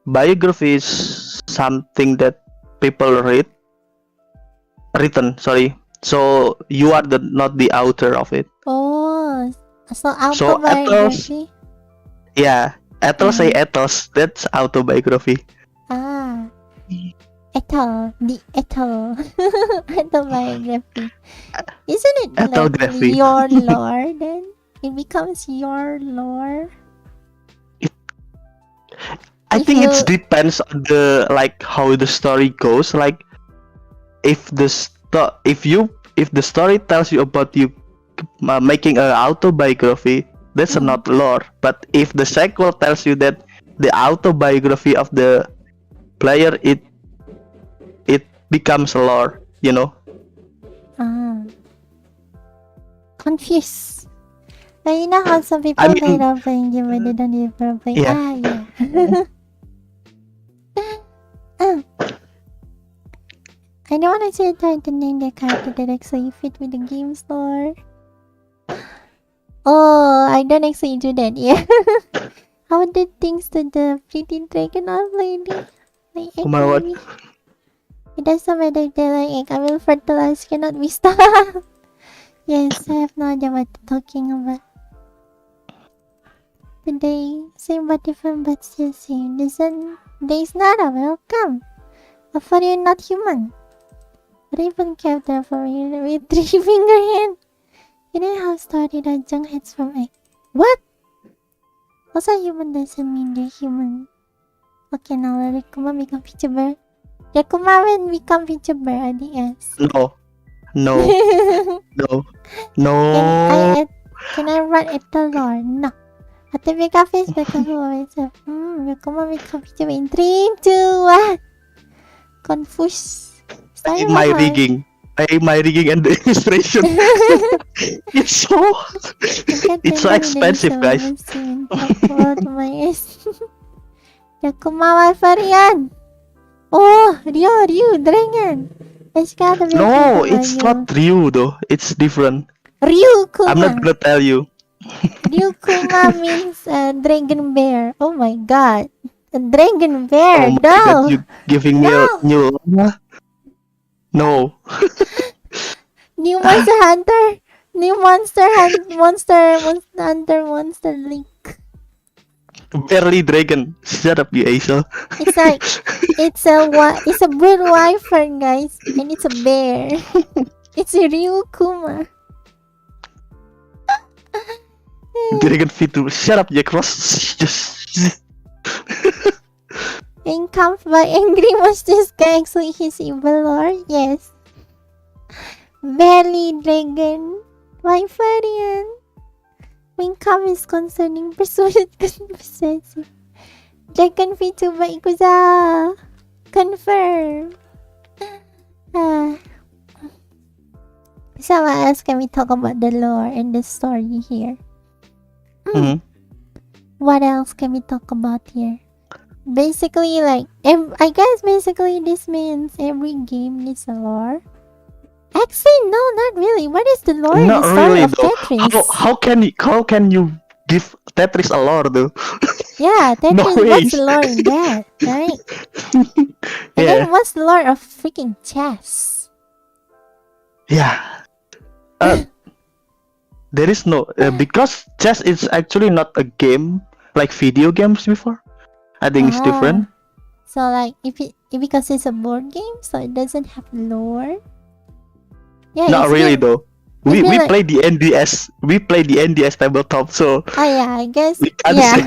Biography is something that people written, sorry. So you are not the author of it. Oh, so autobiography? Ethel say Ethel's. That's autobiography. Ethel, the Ethel. Autobiography. Isn't it like your lore then? It becomes your lore? I think it depends on the like how the story goes. Like if the story tells you about you making an autobiography, that's not lore. But if the sequel tells you that the autobiography of the player, it becomes lore, Confused. But you know how some people play role-playing game when they don't need role-playing? Yeah. Yeah. I don't want to try to name their character that actually fit with the game store. Oh, I don't actually do that, yeah. How did things to the pretty dragon off lady? Like, What? It doesn't matter if they're like, I will fertilize, cannot be stopped. Yes, I have no idea what they're talking about. Today, same but different but still same. There's not a welcome. But for you, not human. But even kept there for me with 3-finger hand. You know how started a junk heads from egg. What? Also, human doesn't mean they're human. Okay, now Ryokuma become VTuber. Ryokuma will become VTuber at the end. No. Can I run Ethel lore? No. At the mega face become myself. Ryokuma become VTuber in 3, 2, 1. Confused. My rigging and the illustration. It's so expensive, guys. Ryokuma variant. Oh, Ryu, dragon. No, it's not Ryu though. It's different. Ryokuma. I'm not gonna tell you. Ryokuma means dragon bear. Oh my god. A dragon bear. Oh my no. God, you giving me a new. No. New Monster Hunter. New Monster Hunter Monster Link. Barely dragon. Shut up, you Ethel. It's like it's a brood wyvern, guys, and it's a bear. It's a Ryokuma. Dragon VTuber. Shut up, Jack Ross. Just. Encamped by angry monsters, guy actually his evil lord. Yes. Barely dragon. Wyverian. Income is concerning pursuit possessive. Dragon VTuber ikuza. Confirm. So what else can we talk about the lore and the story here? What else can we talk about here? Basically, like, I guess basically this means every game needs a lore. Actually, no, not really. What is the lore in the story of Tetris? How can you give Tetris a lore though? Yeah, Tetris. What's the lore in that, right? And then what's the lore of freaking chess? Yeah. There is no because chess is actually not a game like video games before. I think it's different. So like because it's a board game, so it doesn't have lore. Yeah, not really though. We play the NDS. We play the NDS tabletop, so. Oh yeah, I guess. Yeah,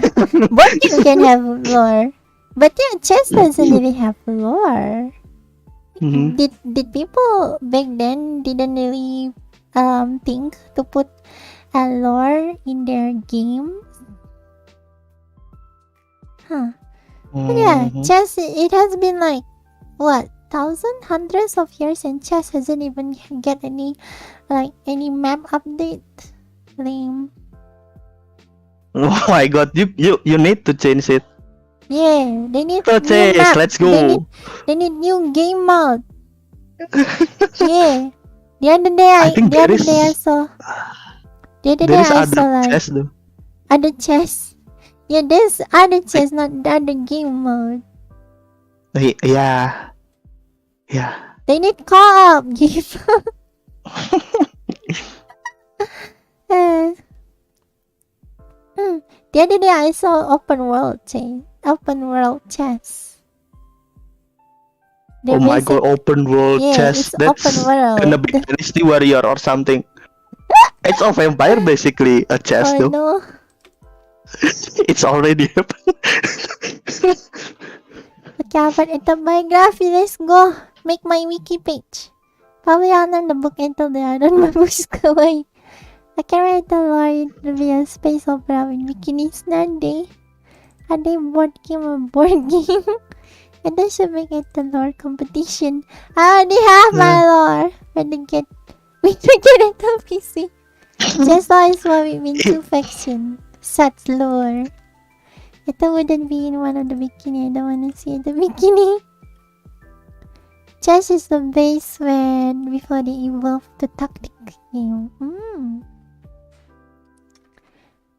board game can have lore, but yeah, chess doesn't really have lore. Did people back then didn't really think to put a lore in their games? Huh. But yeah, chess, it has been like, what, hundreds of years, and chess hasn't even get any map update. Lame. Oh my god, you need to change it. Yeah, they need to change. Let's go. They need new game mode. Yeah. The other day I saw like chess though. Other chess. Yeah, there's other chess, not the other game mode. Yeah. They need co-op game. The other day I saw open world chess. Oh my god, open world chess. That's open world. Gonna be Dynasty Warrior or something. It's a vampire basically, a chess though. No. It's already happened. Okay, but autobiography, let's go. Make my wiki page. Probably honor the book until the other books go away. I can write a lore via space opera with bikinis Sunday. A day board game or board game. And I should make it a lore competition. I already have my lore. We to get it on PC. Just always worry into fiction. Such lore. It wouldn't be in one of the bikini. I don't wanna see the bikini. Chess is the base when before they evolve to tactic game.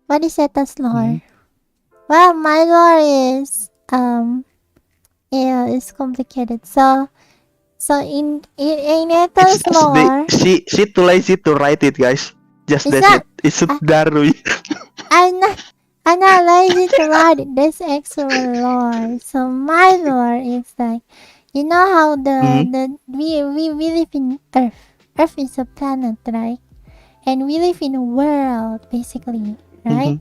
What is Ethel's lore? Well, my lore is it's complicated. So in Ethel's lore, she too lazy to write it, guys. Just that's it. It's Darui. I'm not lazy to write it. There's actual lore. So my lore is like, you know how we live in Earth. Earth is a planet, right? And we live in a world, basically, right?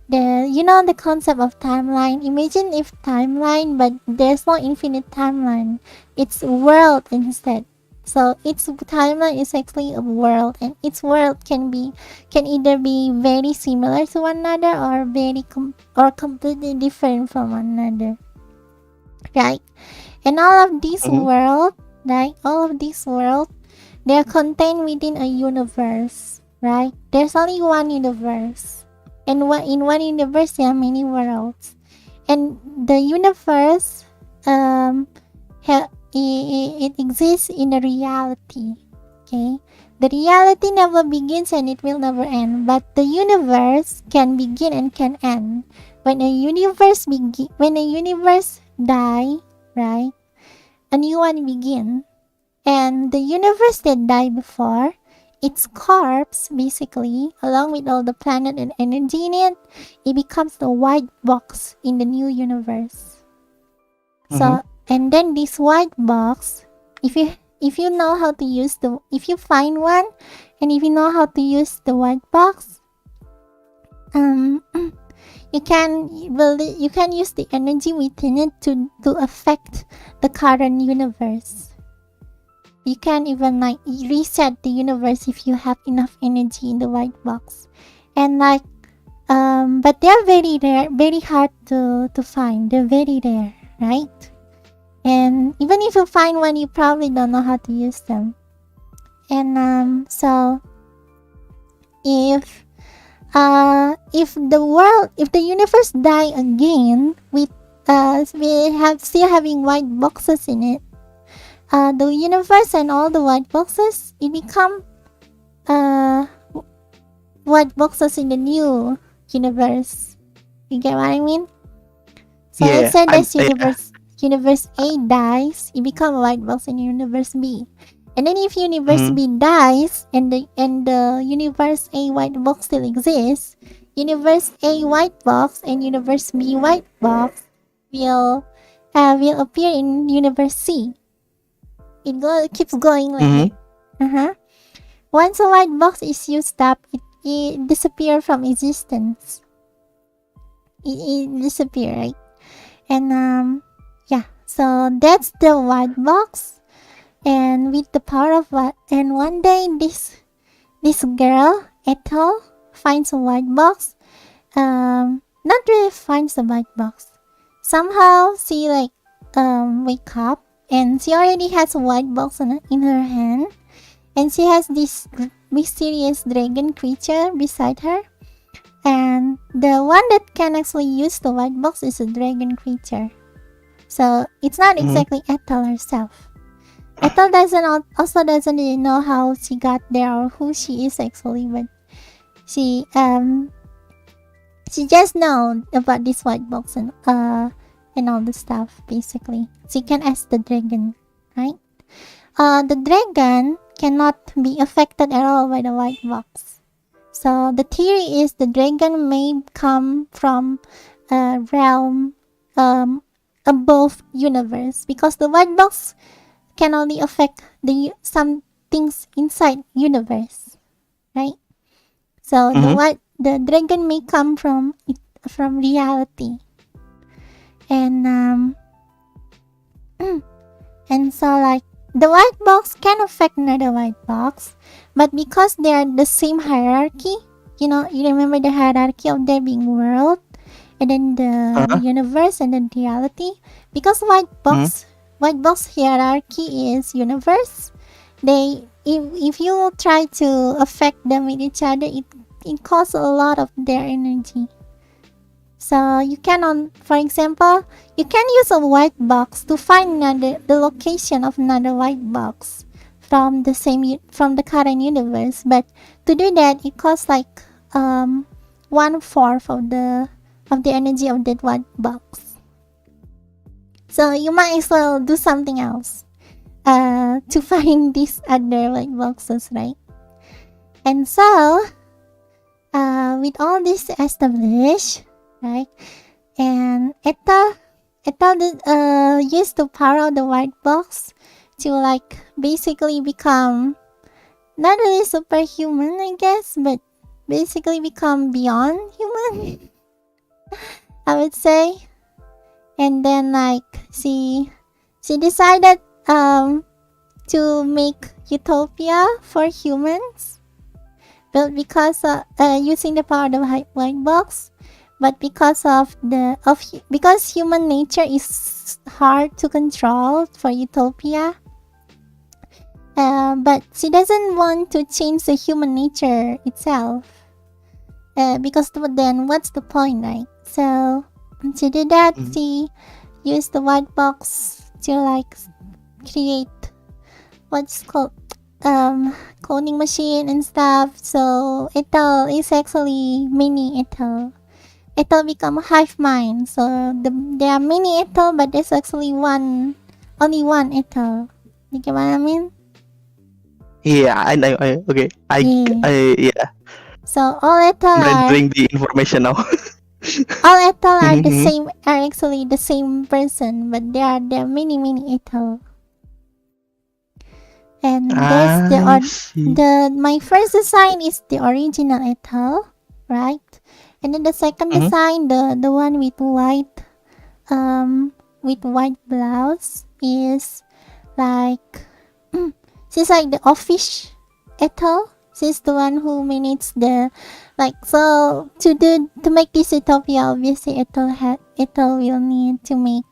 The concept of timeline. Imagine if timeline, but there's no infinite timeline. It's world instead. So its timeline is actually a world, and its world can either be very similar to one another or completely different from one another, right? And all of these world, right? All of these world, they're contained within a universe, right? There's only one universe, and in one universe there are many worlds, and the universe it exists in a reality. Okay, the reality never begins and it will never end, but the universe can begin and can end. When a universe die, right, a new one begin, and the universe that died before, its corpse, basically, along with all the planet and energy in it, it becomes the white box in the new universe. So, and then this white box, if you know how to use if you find one, and if you know how to use the white box, you can use the energy within it to affect the current universe. You can even like reset the universe if you have enough energy in the white box. And like but they're very rare, very hard to find. They're very rare, right? And even if you find one, you probably don't know how to use them. And so if the universe die again with still having white boxes in it, the universe and all the white boxes, it become white boxes in the new universe. You get what I mean? So let's say this universe A dies, it become a white box in universe B. And then if universe B dies and the universe A white box still exists, universe A white box and universe B white box will appear in universe C. It keeps going like that. Once a white box is used up, it disappears from existence. It disappears, right? And yeah, so that's the white box. And with the power of and one day this girl, Ethel, finds a white box. Not really finds the white box. Somehow she wake up and she already has a white box in her hand, and she has this mysterious dragon creature beside her. And the one that can actually use the white box is a dragon creature. So it's not exactly Ethel herself. Ethel also doesn't really know how she got there or who she is actually, but she just knows about this white box and all the stuff. Basically, she can ask the dragon, right? The dragon cannot be affected at all by the white box. So the theory is the dragon may come from a realm above universe, because the white box can only affect some things inside universe, right? So the dragon may come from reality, and and so like the white box can affect another white box, but because they are the same hierarchy, you remember the hierarchy of there being world, and then the universe, and then reality. Because white box hierarchy is universe, if you try to affect them with each other, it costs a lot of their energy. So you cannot, for example, you can use a white box to find the location of another white box from the current universe. But to do that, it costs like 1/4 of the energy of that white box. So you might as well do something else to find these other white boxes, right? And so with all this established, right, and Ethel used to power the white box to like basically become not really superhuman, I guess, but basically become beyond human, I would say. And then like she decided to make utopia for humans, built because using the power of the white box, but because human nature is hard to control for utopia. But she doesn't want to change the human nature itself, because then what's the point, right? So to do that, she used the white box to like create what's called cloning machine and stuff. So Ethel is actually mini Ethel. Ethel become a hive mind. So there are many Ethel, but there's actually only one Ethel. You get what I mean? Yeah, I know. Okay, yeah. So all Ethel I'm are rendering the information now. all Ethel are the same. Are actually the same person, but there are many Ethel. And there's my first design is the original Ethel, right? And then the second design, the one with white blouse, is like she's like the office Ethel. She's the one who manages the so to make this utopia. Obviously, Ethel will need to make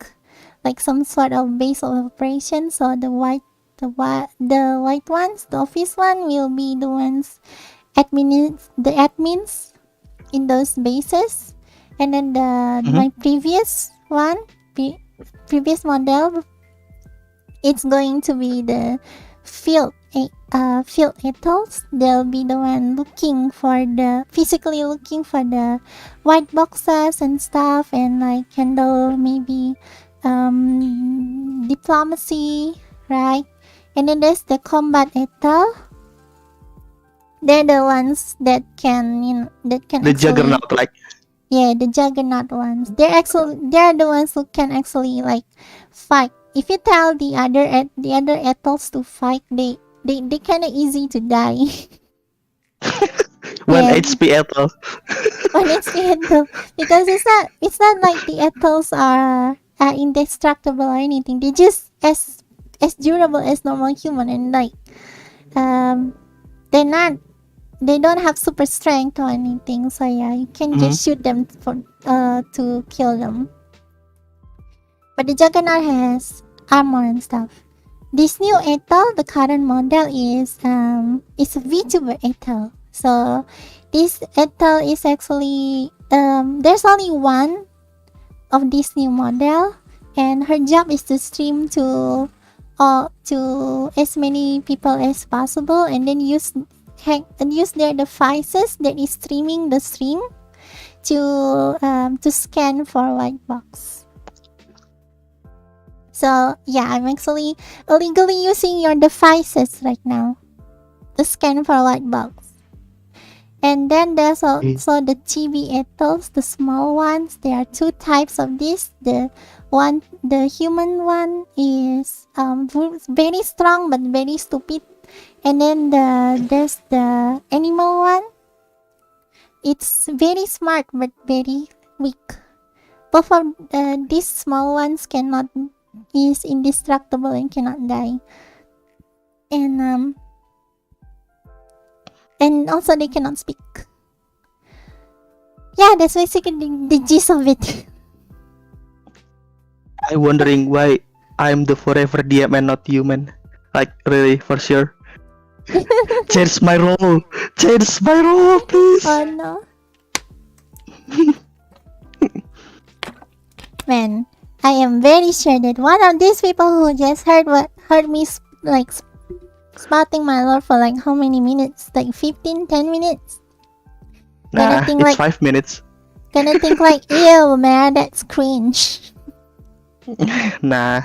like some sort of base of operation. So the white ones, the office one, will be the ones the admins in those bases. And then my previous model, it's going to be the field Ethels. They'll be the one physically looking for the white boxes and stuff, and like handle maybe diplomacy, right? And then there's the combat Ethel. They're the ones that can the juggernaut, like. Yeah, the juggernaut ones. They're the ones who can actually like fight. If you tell the other Ethels to fight, they kind of easy to die. 1 HP Ethel. 1 HP Ethel, because it's not like the Ethels are indestructible or anything. They're just as durable as normal human, and like they don't have super strength or anything. So yeah, you can just shoot them to kill them. But the Juggernaut has armor and stuff. This new Ethel, the current model, is a VTuber Ethel. So this Ethel is actually there's only one of this new model, and her job is to stream to as many people as possible, and then use their devices that is streaming the stream to scan for white box. So yeah, I'm actually illegally using your devices right now to scan for white box. And then there's also the chibi Ethels, the small ones. There are two types of this. The human one is very strong but very stupid. And then there's the animal one. It's very smart but very weak. Both of these small ones is indestructible and cannot die. And also they cannot speak. Yeah, that's basically the gist of it. I'm wondering why I'm the forever DM and not human. Like, really, for sure. Change my role. Change my role, please. Oh no. Man, I am very sure that one of these people who just heard me spouting my lore for like how many minutes? Like 15, 10 minutes? Nah, it's 5 minutes. Gonna think like, ew, man, that's cringe. Nah.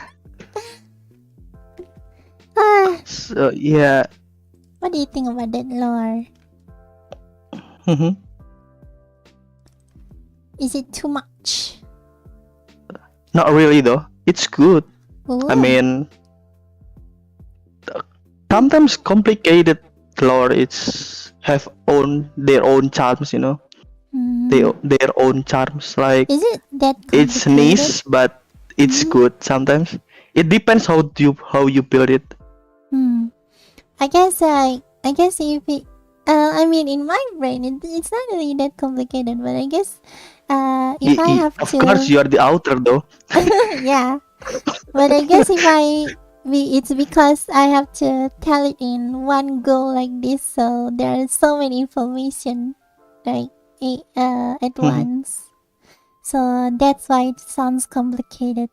So yeah. What do you think about that lore? Is it too much? Not really though. It's good. Ooh. I mean, sometimes complicated lore have their own charms, you know. Their own charms. Like, is it that complicated? It's niche, but it's good sometimes. It depends how you build it. I guess if it, I mean, in my brain, it's not really that complicated, but I guess if I have of to... Of course, you are the author, though. Yeah. But I guess it's because I have to tell it in one go like this, so there is so many information, like, at once. So that's why it sounds complicated.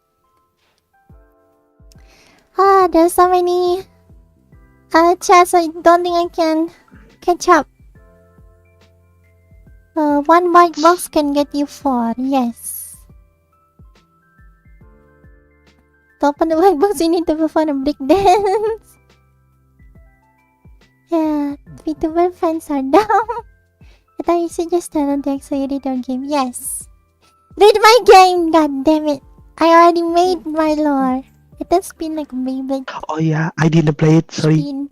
There's so many chats, I don't think I can catch up. One white box can get you 4, yes. To open the white box, you need to perform a break dance. Yeah, VTuber fans are down. I thought you should just download the so you read your game. Yes. Read my game, god damn it. I already made my lore. It does spin like a Beyblade. Oh yeah, I didn't play it, sorry. Spin.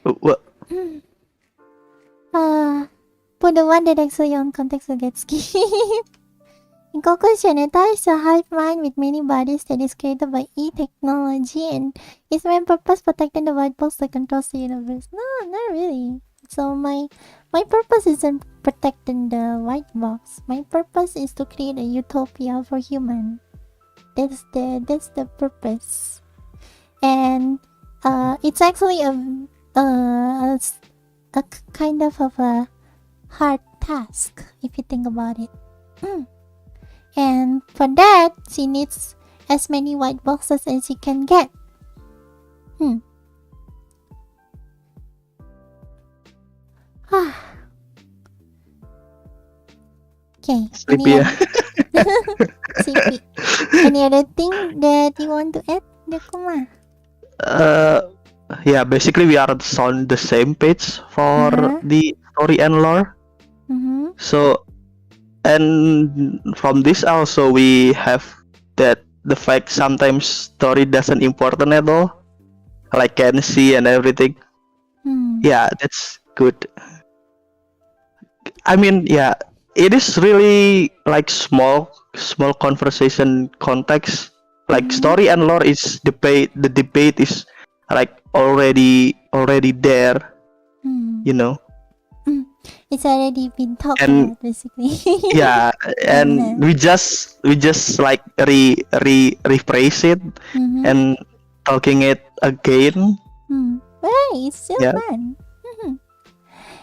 What? For the one that actually on context will get skipped. In conclusion, Ethel is a hive mind with many bodies that is created by e-technology and its main purpose protecting the white box that controls the universe. No, not really. So my purpose isn't protecting the white box. My purpose is to create a utopia for human. That's the purpose. And it's actually a kind of a hard task if you think about it. And for that, she needs as many white boxes as she can get. Okay. Sleepy. Sleepy. Any other thing that you want to add, Ryokuma? Yeah, basically we are on the same page for the story and lore. So, and from this also we have that the fact sometimes story doesn't important at all, like can see and everything. Yeah, that's good. I mean, yeah, it is really like small conversation context. Like story and lore is debate. The debate is like already there. You know. It's already been talked about, basically. Yeah, and we just like rephrase it and talking it again. Right, it's still fun.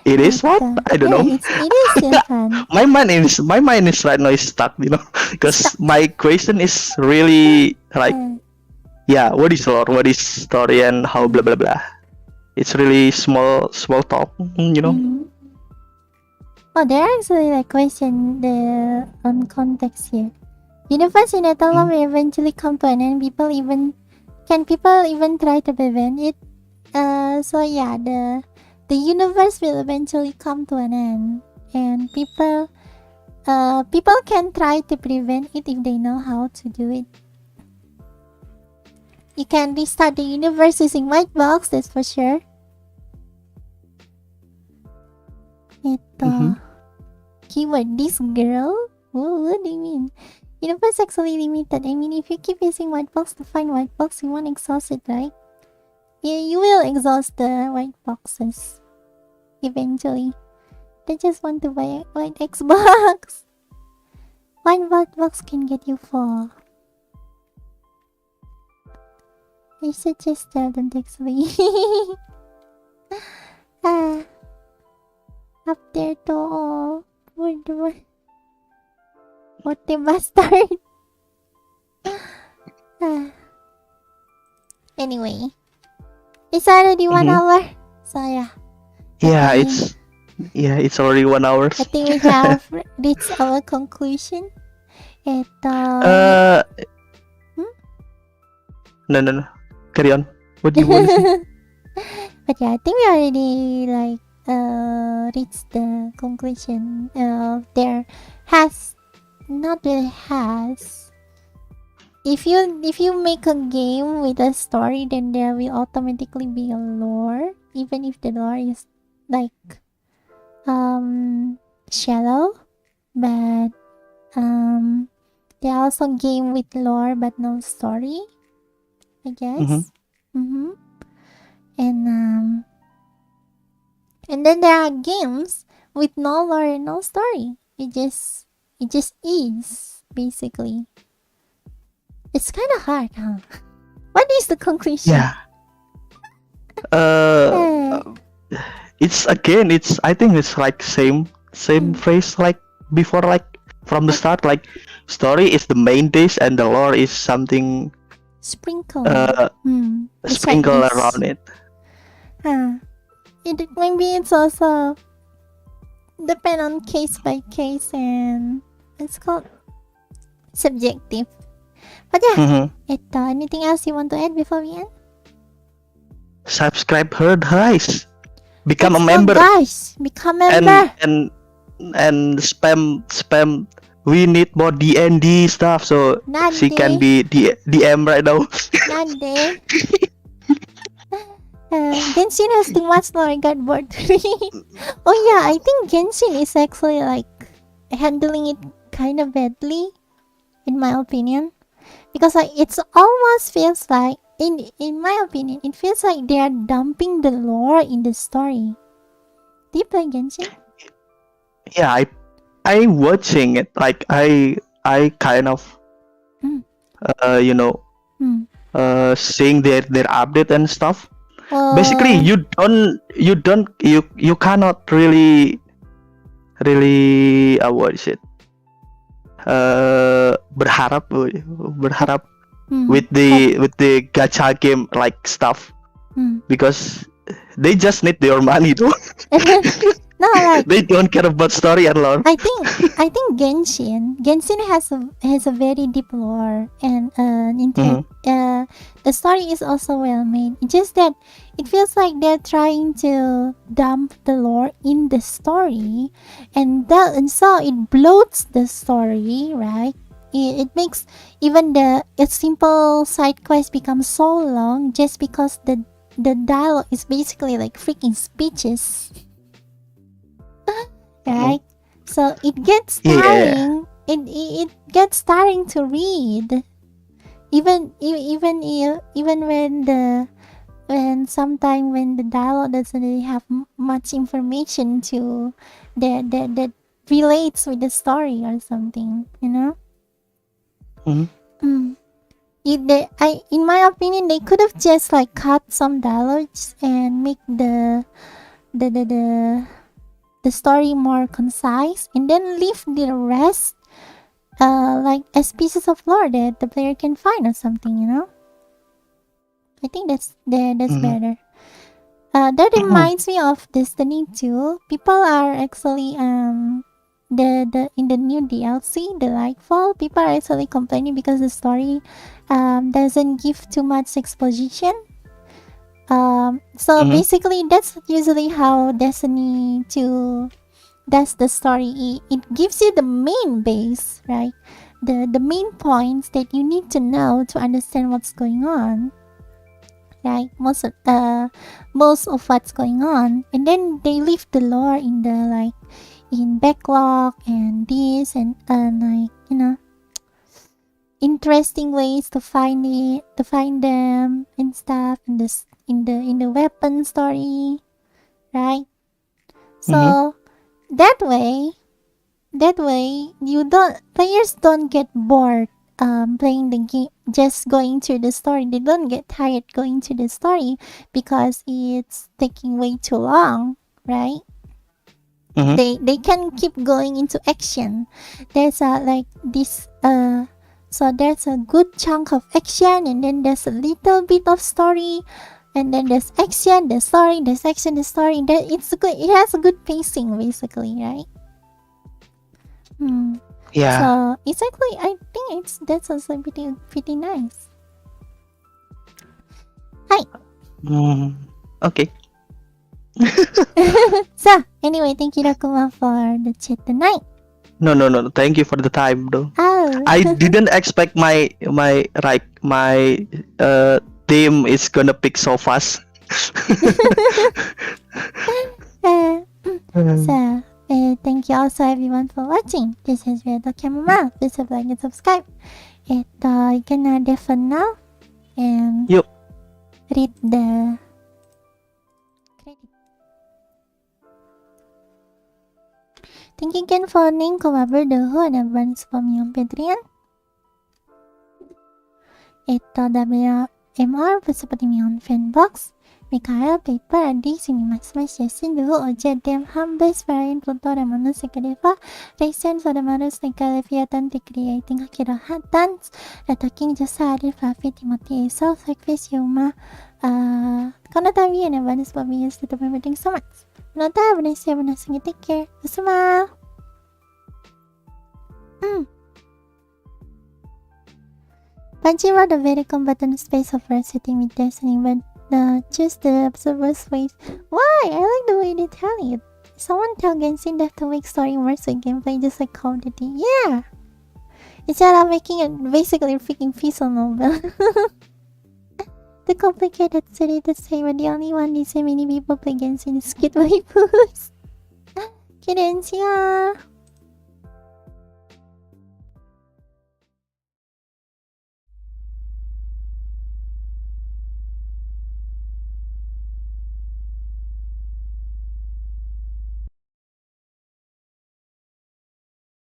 It is fun. I don't know. It is still fun. my mind is right now is stuck, you know, because my question is really like, yeah, what is lore, what is story, and how blah blah blah. It's really small talk, you know. Oh, there are actually like question on context here. Universe in Ethel may eventually come to an end. Can people even try to prevent it? So yeah, the universe will eventually come to an end, and people can try to prevent it if they know how to do it. You can restart the universe using white box, that's for sure. Keyword this girl? What do you mean? Universe actually limited. I mean, if you keep using white box to find white box, you won't exhaust it, right? Yeah, you will exhaust the white boxes eventually. They just want to buy a white Xbox. One white box can get you 4. I suggest Zelda actually. Ah, up there to what the bastard. Anyway, it's already 1 hour. So yeah. Yeah, it's already 1 hour. I think we have reached our conclusion. No. Carry on. What do you want to say? But yeah, I think we already reached the conclusion. There has not really has. If you make a game with a story, then there will automatically be a lore, even if the lore is like shallow. But there are also game with lore but no story, I guess. And then there are games with no lore and no story. It just is basically. It's kind of hard, huh? What is the conclusion? Yeah. I think it's like same phrase like before, like from the start, like story is the main dish and the lore is something sprinkle sprinkle around it. Maybe it's also depend on case by case, and it's called subjective. But yeah, anything else you want to add before we end? Subscribe her, guys. Become a member, guys. Become a member. And spam. We need more D&D stuff, so she can be DM right now. Nande. Genshin has too much lore. I got bored. Oh yeah, I think Genshin is actually like handling it kind of badly, in my opinion, because it's almost feels like, in my opinion, it feels like they are dumping the lore in the story. Do you play Genshin? Yeah, I watching it. Like I kind of seeing their update and stuff. Basically, you cannot really what is it? Berharap with the gacha game like stuff, because they just need your money though. No, like they don't care about story and lore. I think Genshin has a very deep lore, and the story is also well made. It's just that it feels like they're trying to dump the lore in the story, and so it bloats the story, right? It makes even a simple side quest become so long just because the dialogue is basically like freaking speeches. Right? So it gets tiring. It gets tiring to read. Even when the dialogue doesn't really have much information to that relates with the story or something, you know? In my opinion, they could have just like cut some dialogues and make the story more concise, and then leave the rest like as pieces of lore that the player can find or something, you know? I think that's better. That reminds me of Destiny 2. People are actually the in the new DLC, the Lightfall, people are actually complaining because the story doesn't give too much exposition. So basically that's usually how Destiny 2 does the story. It gives you the main base, right? The main points that you need to know to understand what's going on, right? Most of what's going on, and then they leave the lore in the like in backlog and this and like, you know, interesting ways to find them and stuff in this in the weapon story, right? So that way players don't get bored playing the game, just going through the story. They don't get tired going through the story because it's taking way too long, right? They can keep going into action. There's so there's a good chunk of action, and then there's a little bit of story, and then there's action, the story, there's action, the story. It's good. It has a good pacing, basically, right? Yeah. So it's actually, I think that's also pretty nice. Hi. Okay. So anyway, thank you, Ryokuma, for the chat tonight. No. Thank you for the time, though. Oh. I didn't expect my team is gonna pick so fast. So, thank you also everyone for watching. This has been the Chamomile. Please like and subscribe. You can there for now and read the credit. Thank you again for name collaborator and advance from me on Patreon. WMR seperti me on FANBOX. Mikael, Paper, Adi, Sinimas, Yasin, dulu Oja, Dem, Hambes, Varian, Pluto, Ramanus, Sekadeva, Racen, Sodamarus, Nekaleviatan, The Creating Akira Hatans, Attacking Jasari, Fluffy, Timothy, South, Face, Yuma, Konatavi, and Avanis Bobby, to everything so much. Not that when I say when I sing it, take care. Asuma! Panchima, the very combatant space of sitting with destiny, but choose the observer's face. Why? I like the way they tell it. Someone tell Genshin they have to make story worse with gameplay just like Call of Duty. Yeah! Instead of making it basically a freaking visual novel. The complicated city to say, but the only one they say many people play Genshin is Skid Waifus. Kidding, yeah.